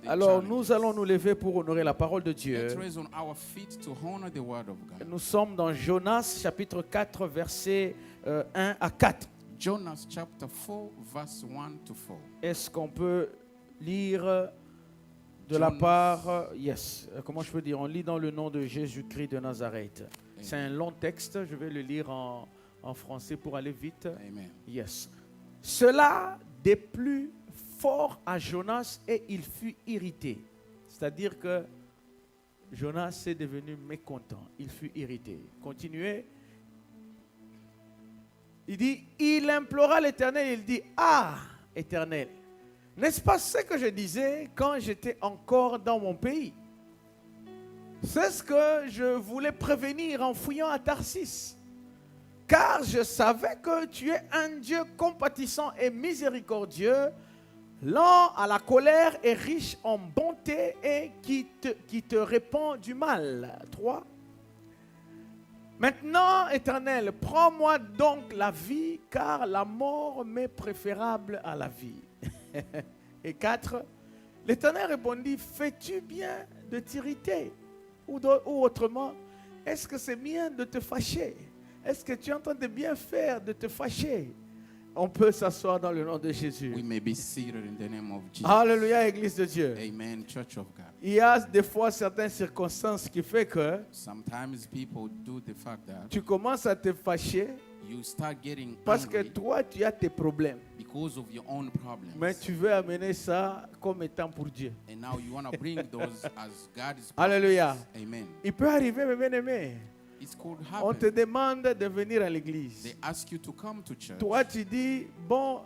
Alors nous allons nous lever pour honorer la parole de Dieu. Let's raise on our feet to honor the word of God. Nous sommes dans Jonas chapitre 4 versets 1 à 4. Jonas chapter 4 verse 1 to 4. Est-ce qu'on peut lire de la Jonas. part... comment je peux dire? On lit dans le nom de Jésus-Christ de Nazareth. C'est un long texte, je vais le lire en français pour aller vite. Amen. Yes. Cela déplut fort à Jonas et il fut irrité. C'est-à-dire que Jonas est devenu mécontent. Il fut irrité. Continuez. Il dit, il implora l'Éternel. Il dit, ah, Éternel, n'est-ce pas ce que je disais quand j'étais encore dans mon pays? C'est ce que je voulais prévenir en fouillant à Tarsis. Car je savais que tu es un Dieu compatissant et miséricordieux, lent à la colère et riche en bonté et qui te répand du mal. 3. Maintenant, Éternel, prends-moi donc la vie, car la mort m'est préférable à la vie. Et 4. L'Éternel répondit, fais-tu bien de t'irriter? Ou autrement, est-ce que c'est bien de te fâcher? Est-ce que tu es en train de bien faire de te fâcher? On peut s'asseoir dans le nom de Jésus. We may be seated in the name of Jesus. Alléluia, Église de Dieu. Amen, Church of God. Il y a des fois certaines circonstances qui font que Sometimes people do the fact that tu commences à te fâcher you start getting parce que angry toi, tu as tes problèmes. because of your own problems. Mais tu veux amener ça comme étant pour Dieu. And now you want to bring those as God's Alléluia. Amen. Il peut arriver, mes bien-aimés. It could On te happen. demande de venir à l'église. They ask you to come to church Toi, tu dis, bon,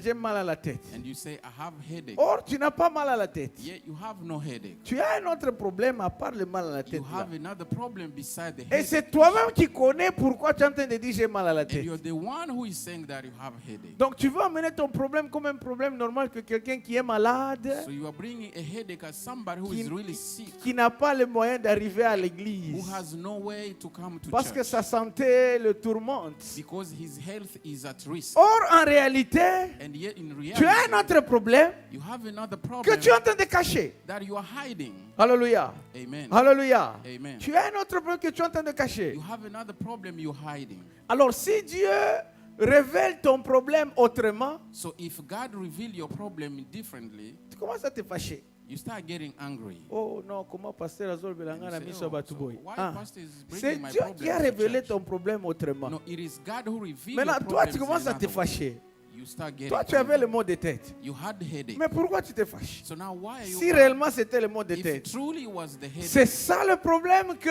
j'ai mal à la tête. and you say, I have headache. Or, tu n'as pas mal à la tête. Yet you have no headache. Tu as un autre problème à part le mal à la You tête. là. have another problem beside the Et headache. c'est toi-même qui connais pourquoi tu es en train de dire j'ai mal à la And tête. you're the one who is saying that you have headache. Donc tu veux amener ton problème comme un problème normal que quelqu'un qui est malade, So you are bringing a headache as somebody who is really sick, qui n'a pas les moyens d'arriver à who l'église. has no way to come to Parce que church sa santé le tourmente. because his health is at risk. Or, en réalité, And yet in tu as un reality, autre problème you have another que problem tu es en train de cacher. that you are hiding. Alléluia. Amen. Alléluia. Amen. Tu as un autre problème que tu es en train de cacher. You have another problem you're hiding. Alors, si Dieu révèle ton problème autrement, So if God reveal your problem differently, tu commences à te fâcher. you start getting angry. Oh non, comment pasteur Azol Belanga na You say, miso "Oh, batu so boy." why Ah, pastor is c'est bringing my Dieu problem qui a to révélé church?" ton problème autrement. No, it is God who revealed Maintenant, your toi, tu problems commences in à te other ways. fâcher. You start getting Toi, tu avais le angry. mot de tête. You had headache. Mais pourquoi tu te fâches? So now why are you Si angry? réellement c'était le mot de If tête. truly it was the headache, C'est ça le problème que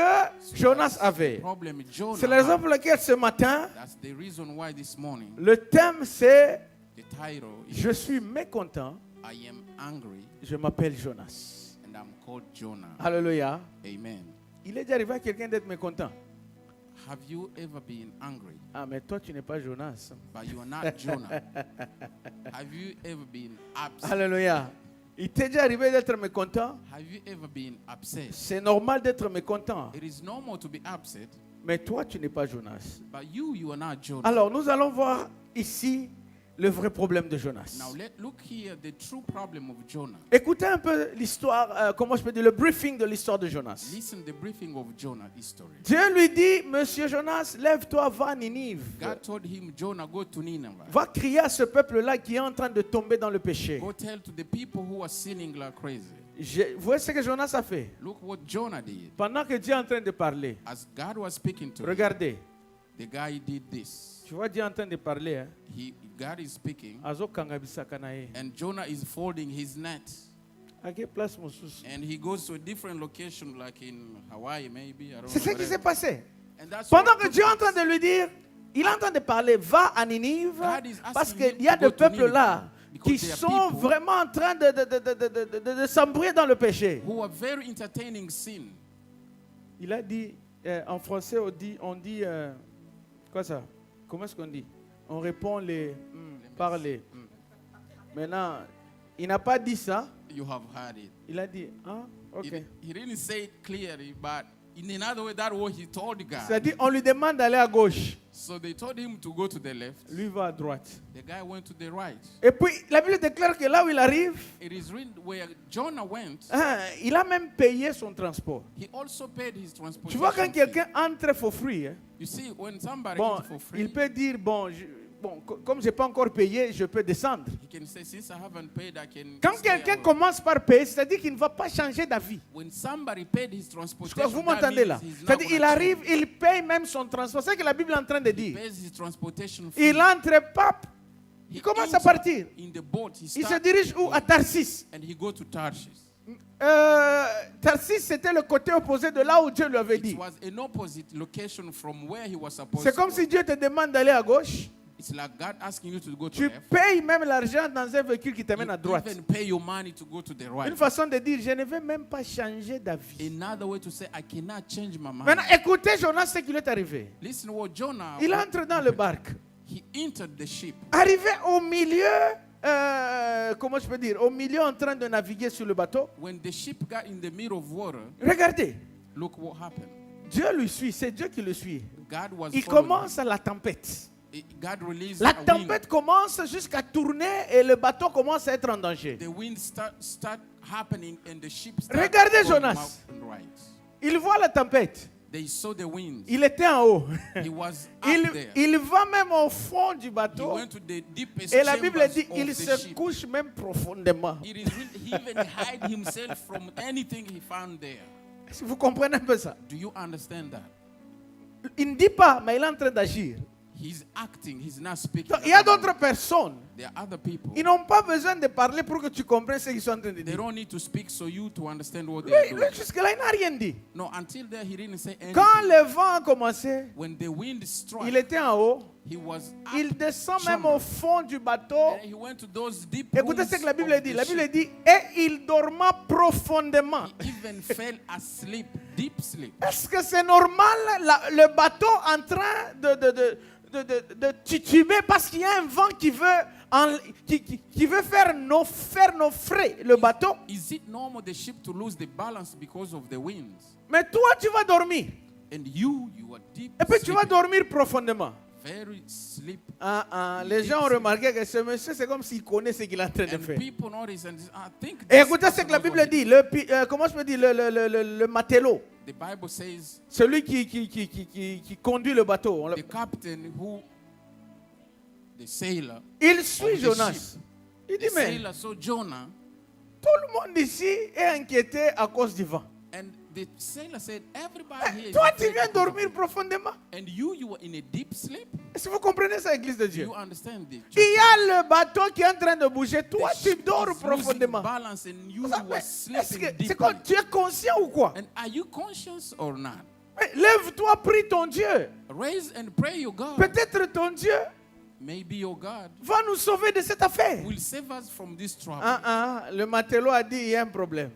Jonas avait. problem Jonah C'est la raison had. pour laquelle ce matin, That's the reason why this morning le thème c'est the title is Je suis mécontent, I am angry je m'appelle Jonas. and I'm called Jonah. Alléluia. Amen. Il est déjà arrivé à quelqu'un d'être mécontent. Have you ever been angry? Ah, mais toi, tu n'es pas Jonas. But you are not Jonah. Have you ever been upset? Alléluia. Il t'est déjà arrivé d'être mécontent? Have you ever been upset? C'est normal d'être mécontent. It is normal to be upset, Mais toi, tu n'es pas Jonas. but you are not Jonah. Alors, nous allons voir ici le vrai problème de Jonas. Now look here, the true problem of Jonah. Écoutez un peu l'histoire, comment je peux dire, le briefing de l'histoire de Jonas. Listen the briefing of Jonah history. Dieu lui dit, Monsieur Jonas, lève-toi, va à Ninive. God told him, Jonah, go to Nineveh. Va crier à ce peuple-là qui est en train de tomber dans le péché. Go tell to the people who are sinning like crazy. Vous voyez ce que Jonas a fait? Look what Jonah did. Pendant que Dieu est en train de parler, As God was speaking to him, regardez. the guy did this. Tu vois Dieu en train de parler. Hein? God is speaking, Azo kangabisaka na ye. and Jonah is folding his net. Ake place mosusu. And he goes to a different location, like in Hawaii, maybe. I don't C'est ce know. qui s'est whatever. passé. And that's Pendant what que took Dieu est en place. train de lui dire, il est en train de parler, va à Ninive, God is asking parce him qu'il y a to go des to peuples là Nineveh, because qui there are sont people vraiment en train de s'embrouiller dans le péché. who are very entertaining sin. Il a dit, en français, on dit quoi ça? Comment est-ce qu'on dit? On répond par les. Maintenant, il n'a pas dit ça. You have heard it. Il a dit, ah, ok. He didn't say it clearly, but In another way, that's what he told God. C'est-à-dire, on lui demande d'aller à gauche. So they told him to go to the left. Lui va à droite. The guy went to the right. Et puis, la Bible déclare que là où il arrive, It is written where Jonah went, il a même payé son transport. he also paid his Tu transportation vois, quand fee. quelqu'un entre for free, hein, You see, when somebody bon, eats for free, il peut dire, comme je n'ai pas encore payé, je peux descendre. he can say, since I haven't paid, I can Quand stay quelqu'un away. commence par payer, c'est-à-dire qu'il ne va pas changer d'avis. When somebody paid his Je crois que transportation, vous that m'entendez là. means he's not C'est-à-dire qu'il gonna arrive, change. il paye même son transport. C'est ce que la Bible est en train de He dire. pays his transportation fee. Il entre, pape, il He commence à enters partir. in the boat. He Il se starts dirige où? À going, Tarsis. and he go to Tarshish. Tarsis, c'était le côté opposé de là où Dieu lui avait It dit. was an opposite location from where he was supposed C'est to comme go. si Dieu te demande d'aller à gauche. It's like God asking you to go to Tu left. payes même l'argent dans un véhicule qui t'amène à You droite. even pay your money to go to the right. Une façon de dire, je ne vais même pas changer d'avis. Another way to say, I cannot change my mind. Maintenant, écoutez Jonas ce qui lui est arrivé. Listen what Jonah, Il entre dans le barque. he entered the ship. Arrivé au milieu, comment je peux dire, au milieu en train de naviguer sur le bateau. When the ship got in the middle of water, Regardez, look what happened. Dieu lui suit, c'est Dieu qui le suit. God was Il following commence à la tempête. him. God released La a wind. tempête commence jusqu'à tourner et le bateau commence à être en danger. The wind start happening and the ship Regardez going Jonas. left and right. Il voit la tempête. They saw the wind. Il était en haut. He was up there. Il va même au fond du He bateau. went to the deepest Et la Bible chambers dit, of il the se ship. couche même profondément. It is written, he even hide himself from anything he found there. Si vous comprenez un peu ça. Do you understand that? Il ne dit pas, mais il est en train d'agir. He's acting, he's not speaking. Donc, il y a d'autres personnes. There are other people. Ils n'ont pas besoin de parler pour que tu comprennes ce qu'ils sont en train de They dire. don't need to speak so you to understand what they are Lui, doing. jusque-là, il n'a rien dit. No, until there he didn't say anything. Quand le vent a commencé, When the wind struck, il était en haut. he was up. Il descend même chamber. au fond du bateau. And he went to those deep Écoutez rooms ce que la Bible of dit. the La Bible ship. dit, et il dorma profondément. He even fell asleep, deep sleep. Est-ce que c'est normal, le bateau en train de tituber parce qu'il y a un vent qui veut faire naufrer le bateau? Is it normal the ship to lose the balance because of the winds? Mais toi, tu vas dormir. And you are deep Et puis tu vas sleeping, dormir profondément. very sleep. Les gens ont remarqué que ce monsieur, c'est comme s'il connaît ce qu'il est en train de And faire. people notice and I think Et this écoutez ce person que la knows Bible what he- dit. Comment je peux dire, le matelot, The Bible says celui qui conduit le bateau. the captain who, the sailor, Il suit of the Jonas. ship. Il the dit, mais sailor saw Jonah, tout le monde ici est inquiété à cause du vent. and the sailor said, everybody here is Toi, tu afraid viens because of dormir it. profondément. And you were in a deep sleep? Est-ce que vous comprenez ça, Église de Do Dieu? you understand it? Il y a le bateau qui est en train de bouger. Toi, The tu ship dors is losing profondément. balance and you Ça, were mais est-ce sleeping que c'est quoi? deeply. Tu es conscient ou quoi? And are you conscious or not? Mais lève-toi, prie ton Dieu. Raise and pray your God. Peut-être ton Dieu Maybe your God va nous sauver de cette affaire. will save us from this trouble. Le matelot a dit il y a un problème.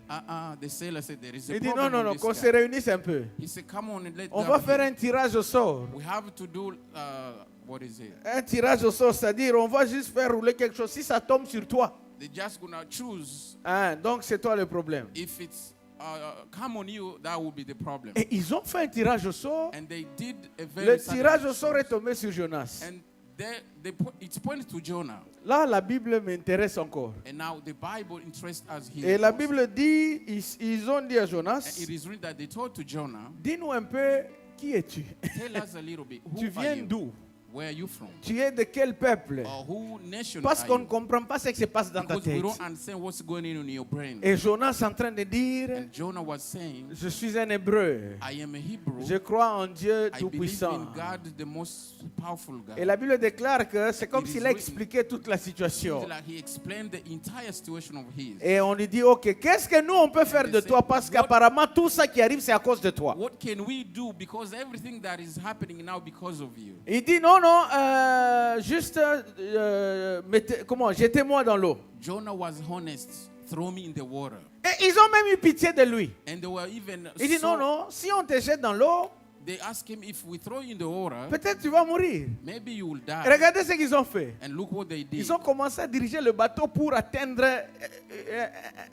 The sailor said there is a Il dit problem. non, with qu'on this se guy. réunisse un peu. He said, come on and let On God va faire hear. un tirage au sort. We have to do, what is it? Un tirage au sort, c'est-à-dire on va juste faire rouler quelque chose. Si ça tombe sur toi, They're just going to choose. donc c'est toi le problème. If it's come on you, that will be the problem. Et ils ont fait un tirage au sort. And they did a very Le sudden tirage au sort est choice. tombé sur Jonas. And it's pointed to Jonah. Là, la Bible m'intéresse encore. And now the Bible interests us here. Et la also. Bible dit, ils ont dit à And Jonas, it is written that they told to Jonah, dis-nous un peu, qui es-tu? tell us a little bit, who Tu are viens you? d'où? Where are you from? Tu es de quel peuple? Or who nation Parce are qu'on ne you? comprend pas ce qui se passe dans ta Because we tête. don't understand what's going on in your brain. Et Jonas en train de dire, And Jonah was saying, je suis un hébreu. I am a Hebrew. Je crois en Dieu I believe Tout-Puissant. in God, the most powerful God. Et la Bible déclare que c'est comme It is s'il a written. expliqué toute la situation. Like he explained the entire situation of his. Et on lui dit, ok, qu'est-ce que nous on peut faire de toi? Parce qu'apparemment tout ça qui arrive c'est à cause de toi. What can we do? Because everything that is happening now because of you. Il dit, non, juste, jetez-moi dans l'eau. Jonah was honest. Throw me in the water. Et ils ont même eu pitié de lui. And they were even Il dit, non, si on te jette dans l'eau, They ask him, if we throw you in the water, peut-être tu vas mourir. maybe you will die. Regardez ce qu'ils ont fait. And look what they did. Ils ont commencé à diriger le bateau pour atteindre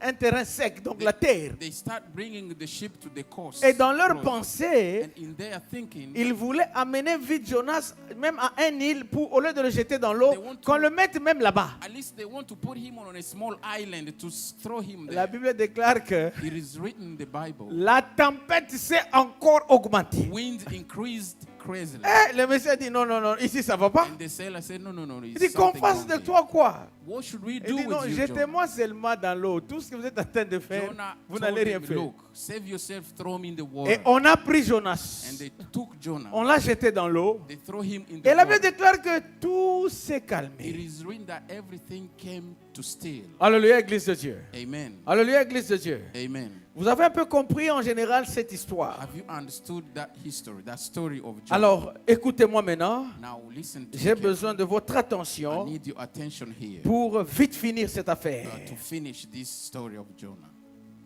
un terrain sec, donc la terre. They start bringing the ship to the coast. Et dans leur Close. pensée, And in their thinking, ils voulaient amener vite Jonas même à un île pour, au lieu de le jeter dans l'eau, They want to- qu'on le mette même là-bas. at least they want to put him on a small island to throw him La there. Bible déclare que It is written in the Bible. la tempête s'est encore augmentée. Wind increased crazily. Le monsieur dit non, non, non, ici ça va pas. And the sailor said, no, Il it's dit qu'on something fasse wrong de here. toi quoi? What should we Il do dit non, with you, Jonah? jetez-moi seulement dans l'eau. Tout ce que vous êtes en train de faire, Jonah vous told n'allez rien him, faire. look, save yourself, throw me in the Et water. on a pris Jonas. And they took Jonah. On l'a jeté dans l'eau. They throw him in the Et la Bible water. déclare que tout s'est It calmé. is written that everything came to still. Alléluia, Église de Dieu. Amen. Alléluia, Église de Dieu. Amen. Vous avez un peu compris en général cette histoire. Have you understood that history, that story of Jonah? Alors, écoutez-moi maintenant. Now listen to J'ai me besoin de votre carefully. I attention need your attention here pour vite finir cette affaire. to finish this story of Jonah.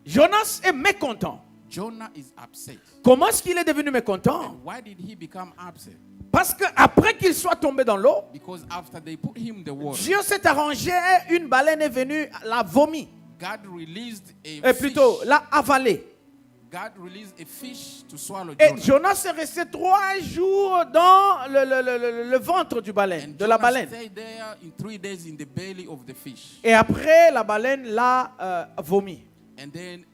Jonas est mécontent. Jonah is upset. Comment est-ce qu'il est devenu mécontent? And why did he become upset? Parce qu'après qu'il soit tombé dans l'eau, Because after they put him in the water, Dieu s'est arrangé, une baleine est venue, l'a vomi. God released a Et plutôt, fish. l'a avalé. God released a fish to swallow Et Jonah. Jonas est resté 3 jours dans le ventre du baleine, And de la Jonah baleine. stayed there in 3 days in the belly of the fish. Et après, la baleine l'a vomi. And then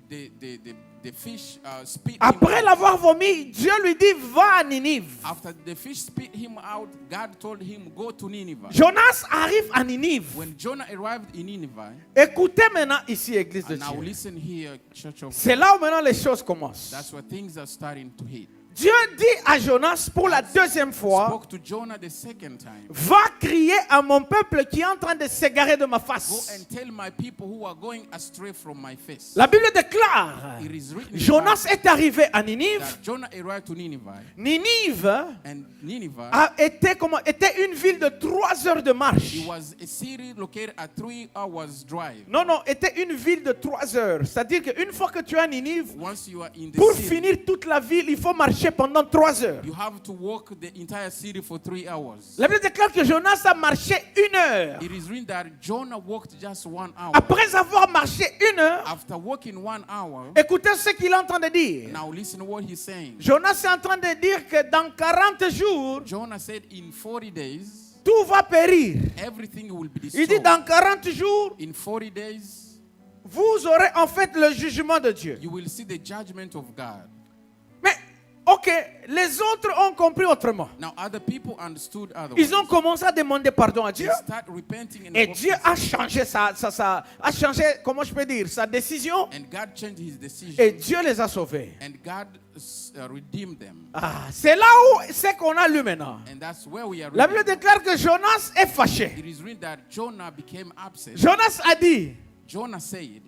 the fish spit him Après out. l'avoir vomi, Dieu lui dit, va à Ninive. After the fish spit him out, God told him, go to Nineveh. Jonas arrive à Ninive. When Jonah arrived in Nineveh, Écoutez maintenant ici, Église de and now Dieu. listen here, Church of C'est là où maintenant les choses commencent. that's where things are starting to hit. Dieu dit à Jonas pour la deuxième fois, Spoke to Jonah the second time. va crier à mon peuple qui est en train de s'égarer de ma Go face. and tell my people who are going astray from my face. La Bible déclare, It is written in the Jonas Bible est arrivé à Ninive. that Jonah arrived to Nineveh, Ninive and Nineveh, était une ville de 3 heures de marche. it was a city located at 3 hours drive. Non, non, était une ville de 3 heures. C'est-à-dire qu'une fois que tu es à Ninive, Once you are in the pour city, finir toute la ville, il faut marcher pendant 3 heures. you have to walk the entire city for 3 hours. La Bible déclare que Jonas a marché 1 heure. It is written that Jonah walked just 1 hour. Après avoir marché 1 heure, After walking 1 hour, écoutez ce qu'il est en train de dire. now listen to what he's saying. Jonas est en train de dire que dans 40 jours, Jonah said in 40 days, tout va périr. everything will be Il dit destroyed. dans 40 jours, In 40 days, vous aurez en fait le jugement de Dieu. you will see the judgment of God. Mais, ok, les autres ont compris autrement. Now other people understood otherwise. Ils ont commencé à demander pardon à They Dieu. start repenting and Et Dieu confessing. a changé a changé, comment je peux dire, sa décision. And God changed his decision. Et Dieu les a sauvés. And God redeemed them. Ah, c'est là où c'est qu'on a lu maintenant. And that's where we are La Bible reading. déclare que Jonas est fâché. It is written that Jonah became upset. Jonas a dit, Jonah said,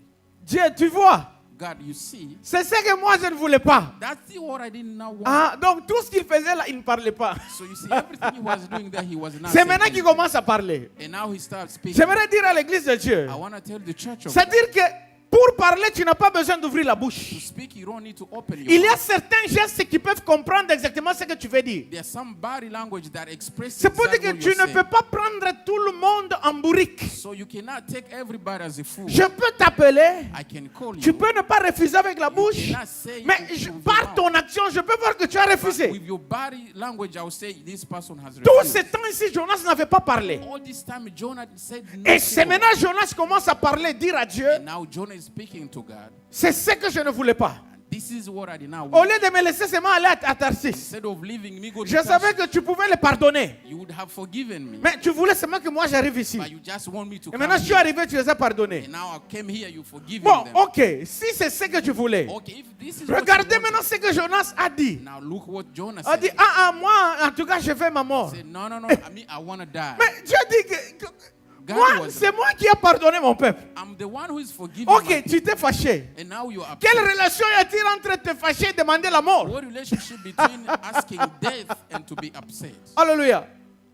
Dieu, tu vois, God, you see, c'est ce que moi je ne voulais pas. that's what I didn't know. Ah, donc tout ce qu'il faisait là, il ne parlait pas. So you see, everything he was doing there, he was not C'est saying maintenant qu'il anything. commence à parler. And now he starts speaking. J'aimerais dire à l'église de Dieu, I want to tell the church of c'est-à-dire que pour parler, tu n'as pas besoin d'ouvrir la to bouche. speak, you don't need to open your Il y a mouth. certains gestes qui peuvent comprendre exactement ce que tu veux dire. There's some body language that expresses C'est pour dire exactly que what tu you're ne saying. peux pas prendre tout le monde en bourrique. So you cannot take everybody as a fool. Je peux t'appeler, I can call you. tu peux ne pas refuser avec la bouche, cannot say mais it with your par mouth. ton action, je peux voir que tu as But refusé. with your body language, I will say this person has Tout refused. ce temps ici, Jonas n'avait pas parlé. All this time, Jonah said Et c'est nothing. maintenant Jonas commence à parler, dire à Dieu, And now Jonah is speaking to God. c'est ce que je ne voulais pas. This is what I did now. Au lieu de me laisser seulement aller à Tarsis, Instead of leaving me, go to je savais Tarshish, que tu pouvais le pardonner. you would have forgiven me. Mais tu voulais seulement que moi j'arrive ici. But you just want me to Et come maintenant je suis here. arrivé, tu les as pardonnés. And now I came here, you forgiven Bon, them. ok, si c'est ce que tu voulais, Okay, if this is what you regardez wanted, maintenant ce que Jonas a dit. now look what Jonah Il a dit, said. moi, en tout cas, je fais ma mort. He said, no, I want to die. Mais Dieu dit que God moi, was- c'est moi qui ai pardonné mon peuple. I'm the one who is forgiving Ok, my tu t'es fâché. And now you are upset. Quelle relation y a-t-il entre te fâcher et demander la mort? What relationship between asking death and to be upset? Alléluia.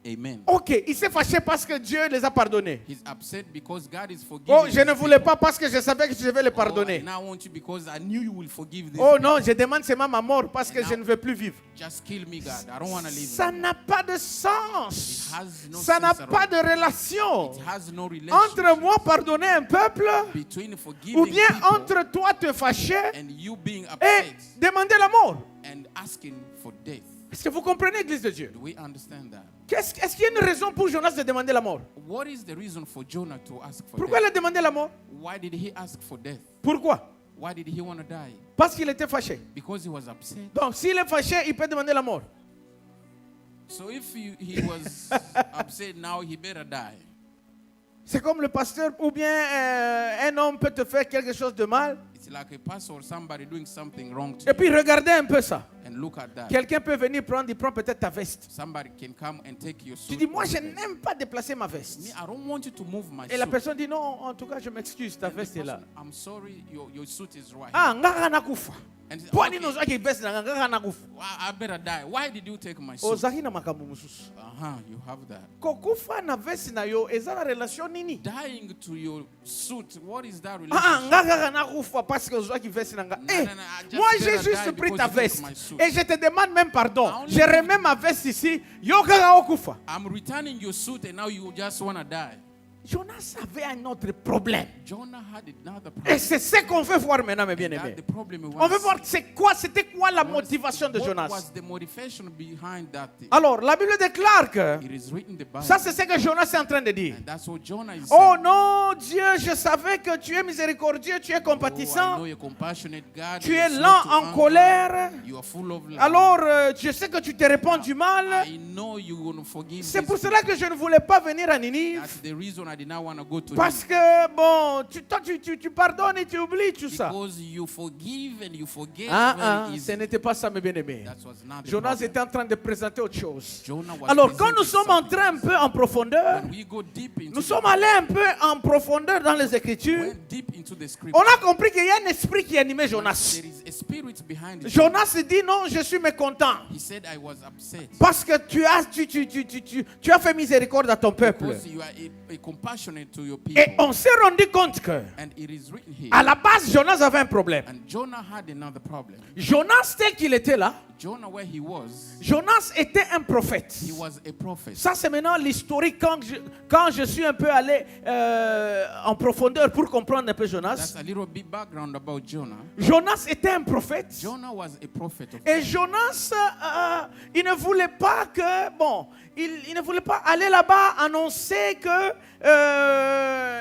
Amen. Ok, il s'est fâché parce que Dieu les a pardonnés. He's upset because God is forgiving. Oh, je ne his voulais people. pas parce que je savais que je vais les I pardonner. now want you because I knew you will forgive this. Oh non, je demande seulement ma mort parce que And je now- ne veux plus vivre. Just kill me, God. I don't want to live. Ça n'a pas de It sens. has no Ça n'a sense at pas all. de relation It has no entre relationship moi pardonner un peuple between forgiving ou bien people entre toi te fâcher and you being et upset demander la mort. and asking for death. Est-ce que vous comprenez, Église de Dieu? Do we understand that? Est-ce qu'il y a une raison pour Jonas de demander la mort? What is the reason for Jonah to ask for Pourquoi death? il a demandé la mort? Why did he ask for death? Pourquoi? Why did he want to die? Parce qu'il était fâché. Because he was upset. Donc, s'il est fâché, il peut demander la mort. So if he was upset now, he better die. C'est comme le pasteur, ou bien un homme peut te faire quelque chose de mal, It's like a pastor or somebody doing something wrong to et puis regardez un peu ça. you. And look at that. Quelqu'un peut venir prendre, il prend peut-être ta veste. Somebody can come and take your Tu suit. dis, moi or je something. n'aime pas déplacer ma Me, veste. I don't want you to move my Et la suit. personne dit, non, en tout cas, je m'excuse, ta And the veste est là. person, I'm sorry, your suit is right. Ah, ngaka nakufa. And he said, Pwani okay, no zaki veste na ngaka nakufa. I better die. Why did you take my suit? Ozaki na makambo mususu. You have that. Kokufa na veste na yo, eza na relation nini? Dying to your suit, what is that Ah, relationship? ngaka nakufa parce que ozaki veste na nga. No, Eh, no, no, I just moi j'ai better juste die pris because ta you took veste. my suit. Et je te demande même pardon. I only Je remets ma veste ici. Yo kaka okufa. I'm returning your suit and now you just want to die. Jonas avait un autre problème. Jonah had another Et problem. c'est ce qu'on veut voir maintenant, mes That bien-aimés. the problem we On want veut to voir see. c'était quoi la motivation de What Jonas. was the motivation behind that thing? Alors, la Bible déclare que It is written in the Bible. ça, c'est ce que Jonas est en train de dire. And that's what Jonah is Oh saying. non, Dieu, je savais que tu es miséricordieux, tu es Oh, I compatissant, know you're compassionate, God. tu You're es slow lent to en anger. colère. You are full of love. Alors, je sais que tu te répands du mal. I know you will forgive. C'est these pour cela que je ne voulais pas venir à Ninive. That's the reason I did not want to go to Parce him. que, bon, toi, tu pardonnes et tu oublies tout ça. Because you forgive and you forget Ah, very ce easy. n'était pas ça, mes bien-aimés. That was not the Jonas problem. était en train de présenter autre chose. Jonah was Alors, quand presenting nous sommes something. entrés un peu en profondeur, When we go deep into nous the- sommes allés un peu en profondeur dans les Écritures, went deep into the on scripture. a compris qu'il y a un esprit qui animait Jonas. There is a spirit behind it. Jonas dit non, je suis mécontent. He said, I was upset. Parce que tu as fait miséricorde à ton peuple. Because you are a compassionate to your Et people. on s'est rendu compte que, And it is written here. à la base, Jonas avait un problème. And Jonah had another problem. Jonas, tel qu'il était là, Jonah, where he was, Jonas était un prophète. he was a prophet. Ça, c'est maintenant l'historique quand je suis un peu allé en profondeur pour comprendre un peu Jonas. That's a little bit background about Jonah. Jonas était un prophète. Jonah was a prophet of Et God. Jonas, il ne voulait pas que, bon, il ne voulait pas aller là-bas annoncer que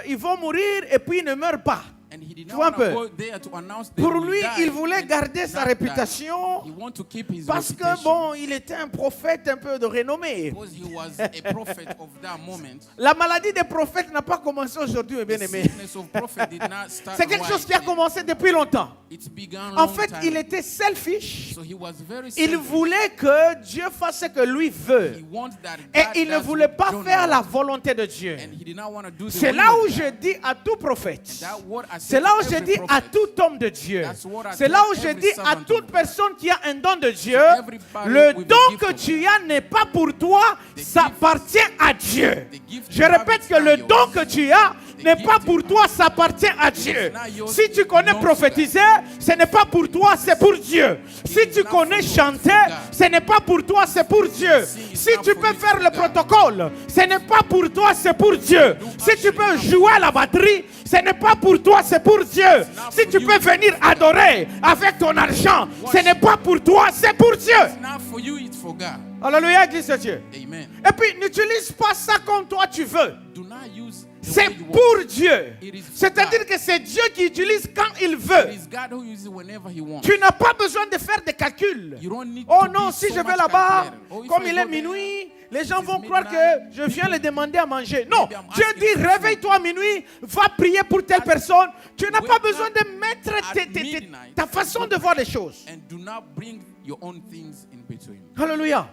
ils vont mourir et puis ils ne meurent pas. And he did Tu not vois un want peu? to go there to announce they Pour will lui, die il voulait and garder sa not die. réputation He want to keep his parce que, reputation. bon, il était un prophète un peu de renommée. Because he was a prophet of that moment. La maladie des prophètes n'a pas commencé aujourd'hui, mes The bien-aimés. sickness of prophet did not start C'est quelque right chose qui a then. commencé depuis longtemps. It's begun En long fait, time il ago. était selfish. So he was very Il selfish. voulait que Dieu fasse ce que lui veut. He wanted that Et God il ne does voulait what pas Jonah faire la wanted. volonté de Dieu. And he did not want to do the C'est will là of où God. je dis à tout prophète. That what I C'est said là to où je every dis à prophet. tout homme de Dieu. That's what I C'est là où tell je every dis à servant toute of personne qui a un don de Dieu. everybody Le with the don gift que of tu as n'est pas pour toi, The ça gift- appartient à Dieu. the gift Je you have répète is que not le yours. don que tu as n'est gift pas you pour have toi, ça appartient à Dieu. not yours, Si tu it connais belongs to prophétiser, ce n'est pas pour toi, c'est pour Dieu. Si is tu not connais for you, chanter, it's for God. ce n'est pas pour toi, c'est pour Dieu. Sing is Si not tu for peux you, faire it's le for God. protocole, ce n'est pas pour toi, c'est pour Dieu. Si tu peux jouer à la batterie, ce n'est pas pour toi, c'est pour Dieu. Si for tu you, peux it's for venir adorer avec ton argent, ce n'est pas pour toi, c'est pour Dieu. It's not for you, it's for God. Alléluia, Église de Dieu. Amen. Et puis, n'utilise pas ça comme toi tu veux. Do not use the C'est way you want. pour Dieu. It is for C'est-à-dire God. que c'est Dieu qui utilise quand il It veut. is God who uses it whenever he wants. Tu n'as pas besoin de faire des calculs. You don't need Oh to non, be si so je vais much là-bas, calculated. Oh, if comme I il go est there, minuit, les gens it is vont croire midnight. que je viens les demander à manger. Non, Maybe I'm Dieu asking dit for food. réveille-toi à minuit, va prier pour telle personne. Tu n'as pas Wake besoin up de mettre at midnight ta façon de voir les choses. And do not bring your own things in between. Alléluia.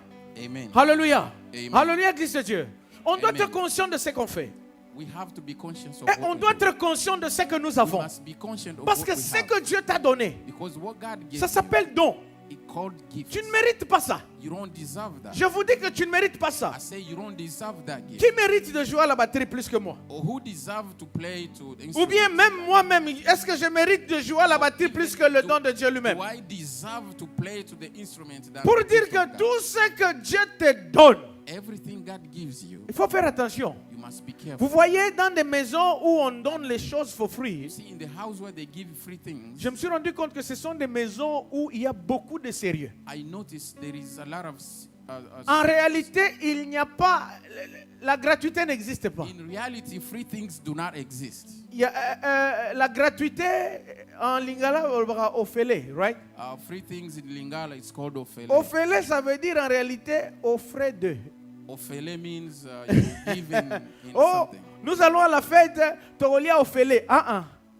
Amen. Alléluia. Amen. Alléluia, Église de Dieu. On doit Amen. être conscient de ce qu'on fait. We have to be conscious of Et what on we doit do. être conscient de ce que nous We avons. must be conscious of Parce what que we ce have. que Dieu t'a donné, Because what God gave ça s'appelle don. It's called gifts. Tu ne mérites pas ça. You don't deserve that. Je vous dis que tu ne mérites pas ça. I say you don't deserve that gift. Qui mérite de jouer à la batterie plus que moi? Or who deserve to play to the Ou bien instrument? même moi-même, est-ce que je mérite de jouer à la batterie plus que le don de Dieu lui-même? Do I deserve to play to the instrument that Pour the dire gift of que God? tout ce que Dieu te donne, Everything God gives you, il faut faire attention. you must be Vous careful. voyez, dans des maisons où on donne les choses for You free, see, in the house where they give free things, je me suis rendu compte que ce sont des maisons où il y a beaucoup de sérieux. I notice there is a lot of En réalité, il n'y a pas, la gratuité n'existe pas. in reality, free things do not exist. Il y a, la gratuité en lingala, on va ofele, right? Free things in Lingala is called ofele. Ofele, ça veut dire en réalité au frais de. Ofele means you give in Oh, something. nous allons à la fête, Togolia ofele.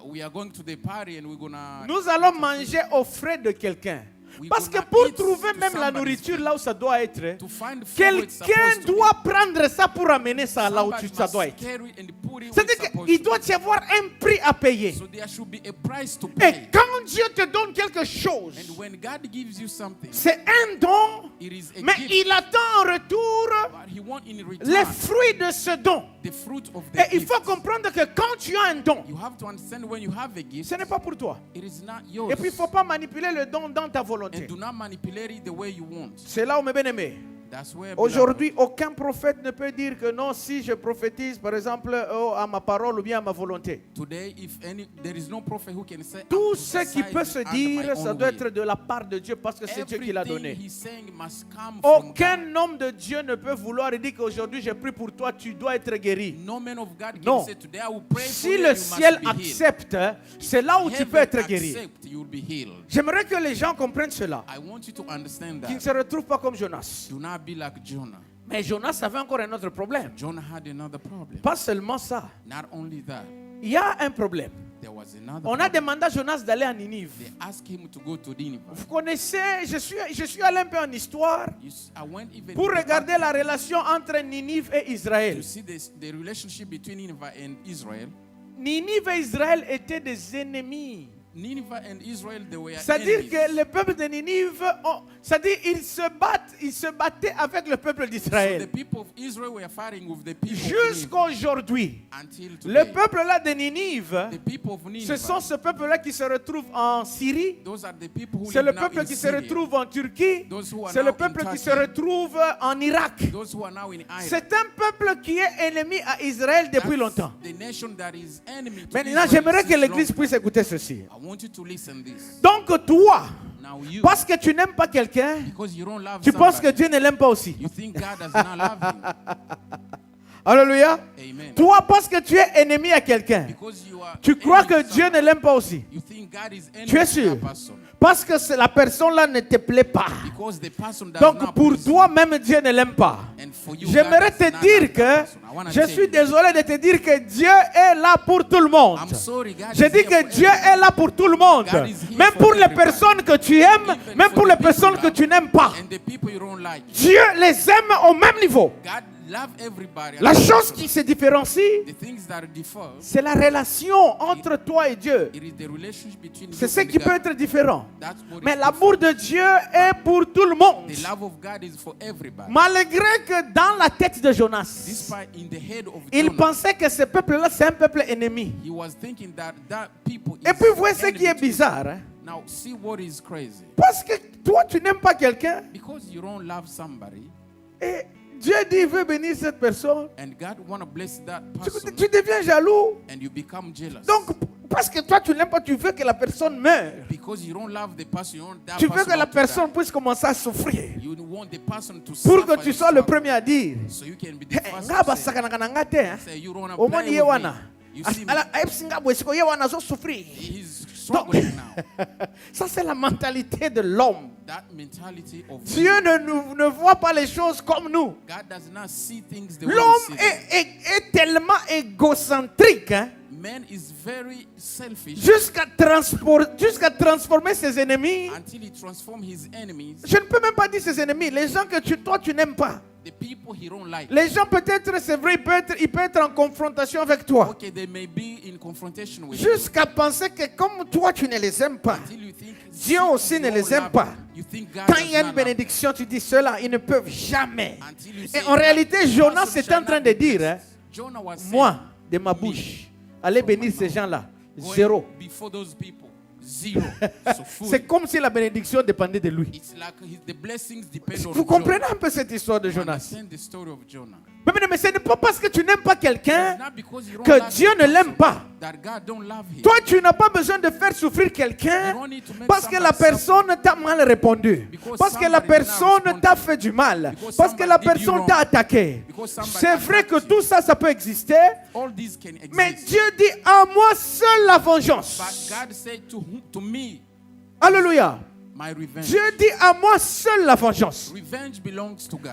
We are going to the party and we're gonna. Nous allons manger aux frais de quelqu'un. Parce que pour trouver même la nourriture là où ça doit être, To find food where it's quelqu'un supposed to be. doit prendre ça pour amener ça là où Somebody ça must doit être. carry it and put it where C'est-à-dire it's supposed qu'il to doit y avoir un prix à payer. be. So there should be a price to Et pay. quand Dieu te donne quelque chose, And when God gives you something, c'est un don, it is a mais gift. il attend en retour But He wants in les return fruits de ce don. the fruit of the Et il gift. faut comprendre que quand tu as un don, You have to understand when you have a gift, ce n'est pas pour toi. it is not yours. Et puis il ne faut pas manipuler le don dans ta volonté. And do not manipulate it the way you want. C'est là où mes bien-aimés. That's where Aujourd'hui, aucun prophète ne peut dire que non, si je prophétise, par exemple, à ma parole ou bien à ma volonté. today, if any, there is no prophet who can say Tout "I'm ce qui peut se prophesying under dire, my ça own doit way." être de la part de Dieu parce que c'est Dieu qui l'a Everything donné. he's saying must come from Aucun God. homme de Dieu ne peut vouloir et dire qu'aujourd'hui j'ai pris pour toi, tu dois être guéri. No man of God can Non. say today I will pray for Si you, le and you ciel must be healed. accepte, c'est là où tu peux Heaven être guéri. accept, you will be healed. J'aimerais que les gens comprennent cela, I want you to understand qu'ils ne that. se retrouvent pas comme Jonas. Do not be like Jonah. Mais Jonas avait encore un autre problème. Jonah had another problem. Pas seulement ça. Not only that, Il y a un problème. there was another On a problem. demandé à Jonas d'aller à Ninive. They asked him to go to Nineveh. Vous connaissez, je suis allé un peu en histoire I went even pour to the regarder la relation entre Ninive et Israël. to see the relationship between Nineveh and Israel. Ninive et Israël étaient des ennemis. Nineveh and Israel, they were C'est-à-dire enemies. que le peuple de Ninive, c'est-à-dire ils se battaient avec le peuple So the d'Israël. people of Israel were fighting with the people of Jusqu'à aujourd'hui. Nineveh until Le today. peuple là de Ninive, The people of ce Nineveh, sont ce peuple-là qui se retrouve en Syrie. those are the people who C'est le live now peuple in qui se Syria. retrouve en Turquie. Those who are C'est now le in peuple qui se Turkey. retrouve en Irak. Those who are now in Iraq. C'est un peuple qui est ennemi à Israël depuis That's longtemps. the nation that is enemy to Maintenant, Israel j'aimerais que since l'Église long puisse time. écouter ceci. I want you to listen this. Donc toi, Now you, parce que tu n'aimes pas quelqu'un, because you don't love tu penses que somebody, Dieu ne l'aime pas aussi. you think God does not love him. Alléluia. Amen. Toi, parce que tu es ennemi à quelqu'un, Because you are tu crois enemy que to Dieu somebody, ne l'aime pas aussi. you think God is enemy Tu es to sûr? that person. Parce que la personne-là ne te plaît pas. Because the person does Donc not pour please you. toi, même Dieu ne l'aime pas. And for you, J'aimerais God te does not dire like that que person. I wanna je tell suis you. désolé de te dire que Dieu est là pour tout le monde. I'm sorry, God Je is dis here que for Dieu everybody. est là pour tout le monde. God is here Même for pour les everybody. personnes que tu aimes, Even même for pour the les people personnes you que love. tu n'aimes pas. And the people you don't like. Dieu les aime au même niveau. God love everybody. La chose qui se différencie, The things that differ, c'est la relation entre toi et Dieu. it is the relationship between C'est you ce and qui peut God. être différent. That's what Mais is l'amour de Dieu est pour tout le monde. different. The love of God is for everybody. Malgré que dans la tête de Jonas, Despite in the head of il Jonah, pensait que ce peuple-là, c'est un peuple ennemi. he was thinking that people Et is puis, voyez ce qui est enemy to him. bizarre. Hein? Now see what is crazy. Parce que toi, tu n'aimes pas quelqu'un. Because you don't love somebody Et Dieu dit, il veut bénir cette personne. and God want to bless that Tu, person tu deviens jaloux. and you become jealous. Donc, parce que toi, tu n'aimes pas, tu veux que la personne meure. Because you don't love the person, you want that Tu veux person que la not to die. personne puisse commencer à souffrir. You want the person to Pour suffer que tu and sois le struggle. premier à dire, So you can be the Hey, first nga to say, basakanaka na nga te, hein. say you don't want Au to moins, play ye with me. wana. You see me, Ala, ayebisi nga boye, siko ye wana azo souffrir. he's struggling now. Ça, c'est la mentalité de l'homme. That mentality of Dieu ne voit pas les choses comme nous. God does not see things the way we L'homme see them. est tellement égocentrique, hein, Man is very selfish jusqu'à transformer ses ennemis. until he transforms his enemies, Je ne peux même pas dire ses ennemis, les gens que toi tu n'aimes pas. the people he don't like. Les gens peut-être, c'est vrai, il peut être en confrontation avec toi. Okay, they may be in confrontation with you Jusqu'à penser que comme toi tu ne les aimes pas, until you think Dieu aussi ne les aime pas. Quand il y a une bénédiction, tu dis ceux-là, ils ne peuvent jamais. Et en réalité, Jonas est en train de dire, hein, moi, de ma bouche, allez bénir ces gens-là. Zéro. C'est comme si la bénédiction dépendait de lui. Vous comprenez un peu cette histoire de Jonas? Mais ce n'est pas parce que tu n'aimes pas quelqu'un que Dieu ne l'aime pas. Toi, tu n'as pas besoin de faire souffrir quelqu'un parce que la personne t'a mal répondu, parce que la personne t'a fait du mal, parce que la personne t'a attaqué. C'est vrai que tout ça, ça peut exister, mais Dieu dit à moi seule la vengeance. Alléluia. Dieu dit à moi seule la vengeance.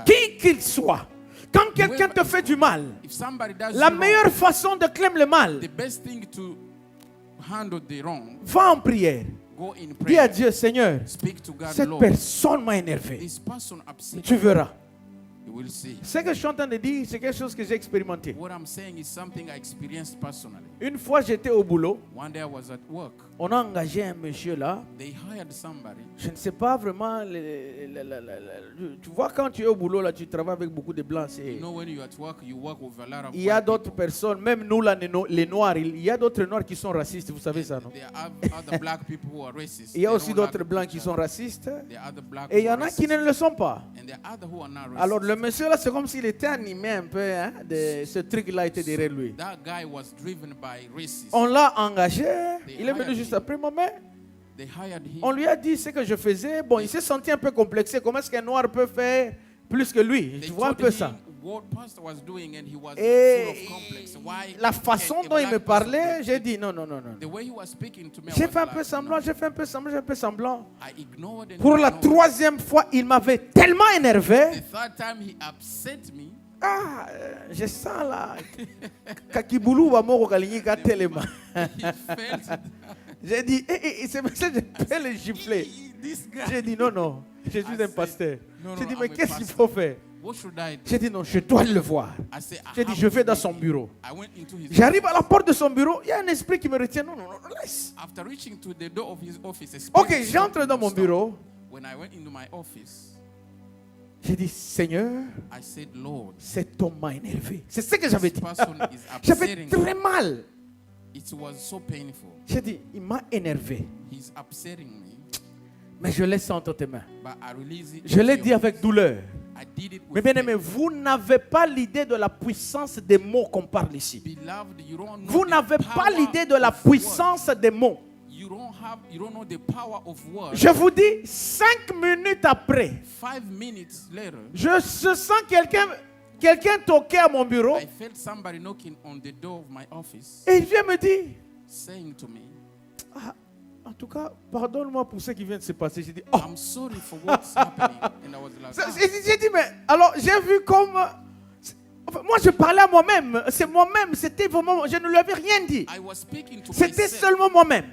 Qui qu'il soit. Quand quelqu'un te fait du mal, la meilleure façon de clamer le mal, va en prière. Dis à Dieu, Seigneur, cette personne m'a énervé. Tu verras. Ce que je suis en train de dire, c'est quelque chose que j'ai expérimenté. Une fois, j'étais au boulot. On a engagé un monsieur là. Je ne sais pas vraiment. Tu vois, quand tu es au boulot, là, tu travailles avec beaucoup de blancs. Il y a d'autres personnes, même nous, là, les noirs, il y a d'autres noirs qui sont racistes. Vous savez ça, non? Il y a aussi d'autres blancs qui sont racistes. Et il y en a qui ne le sont pas. Alors, le monsieur là, c'est comme s'il était animé un peu, hein, de ce truc-là était derrière lui. On l'a engagé. Il est venu juste après moi, mais on lui a dit ce que je faisais. Bon, il s'est senti un peu complexé. Comment est-ce qu'un noir peut faire plus que lui? Tu vois un peu ça. Et la façon dont il me parlait, j'ai dit non. J'ai fait un peu semblant. Pour la troisième fois, il m'avait tellement énervé. Ah, je sens là. Kakibulu va moro kalinika telema. J'ai dit, c'est pour ça que je peux le gifler. J'ai dit non, je suis un pasteur. J'ai dit, mais qu'est-ce qu'il faut faire? J'ai dit non, je dois le voir. J'ai dit, je vais dans son bureau. J'arrive à la porte de son bureau, il y a un esprit qui me retient. Non, laisse. Ok, j'entre dans mon bureau. J'ai dit, Seigneur, cet homme m'a énervé. C'est ce que j'avais dit. J'avais très mal. J'ai dit, il m'a énervé. Mais je laisse ça entre tes mains. Je l'ai dit avec douleur. Mais bien aimé, vous n'avez pas l'idée de la puissance des mots qu'on parle ici. Vous n'avez pas l'idée de la puissance des mots. Je vous dis, 5 minutes après, je sens quelqu'un toquer à mon bureau. Et il vient me dire, en tout cas, pardonne-moi pour ce qui vient de se passer. J'ai dit, oh. J'ai dit, mais alors j'ai vu comme... moi, je parlais à moi-même. C'est moi-même. C'était vraiment... Je ne lui avais rien dit. C'était seulement moi-même.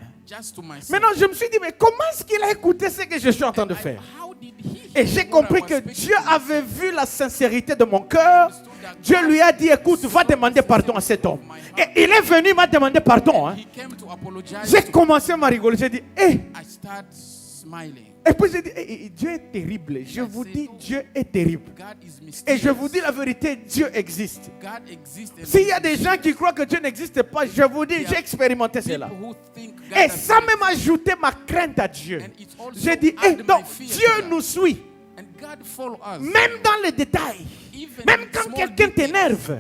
Maintenant, je me suis dit, mais comment est-ce qu'il a écouté ce que je suis en train de faire? Et j'ai compris que Dieu avait vu la sincérité de mon cœur. Dieu lui a dit, écoute, va demander pardon à cet homme. Et il est venu, il m'a demandé pardon. Hein. J'ai commencé à rigoler. J'ai dit, Et puis j'ai dit, Dieu est terrible. Je vous dis, Dieu est terrible. Et je vous dis la vérité, Dieu existe. S'il y a des gens qui croient que Dieu n'existe pas, je vous dis, j'ai expérimenté cela. Et ça même ajouté ma crainte à Dieu. J'ai dit, donc Dieu nous suit. Même dans les détails. Même quand quelqu'un t'énerve,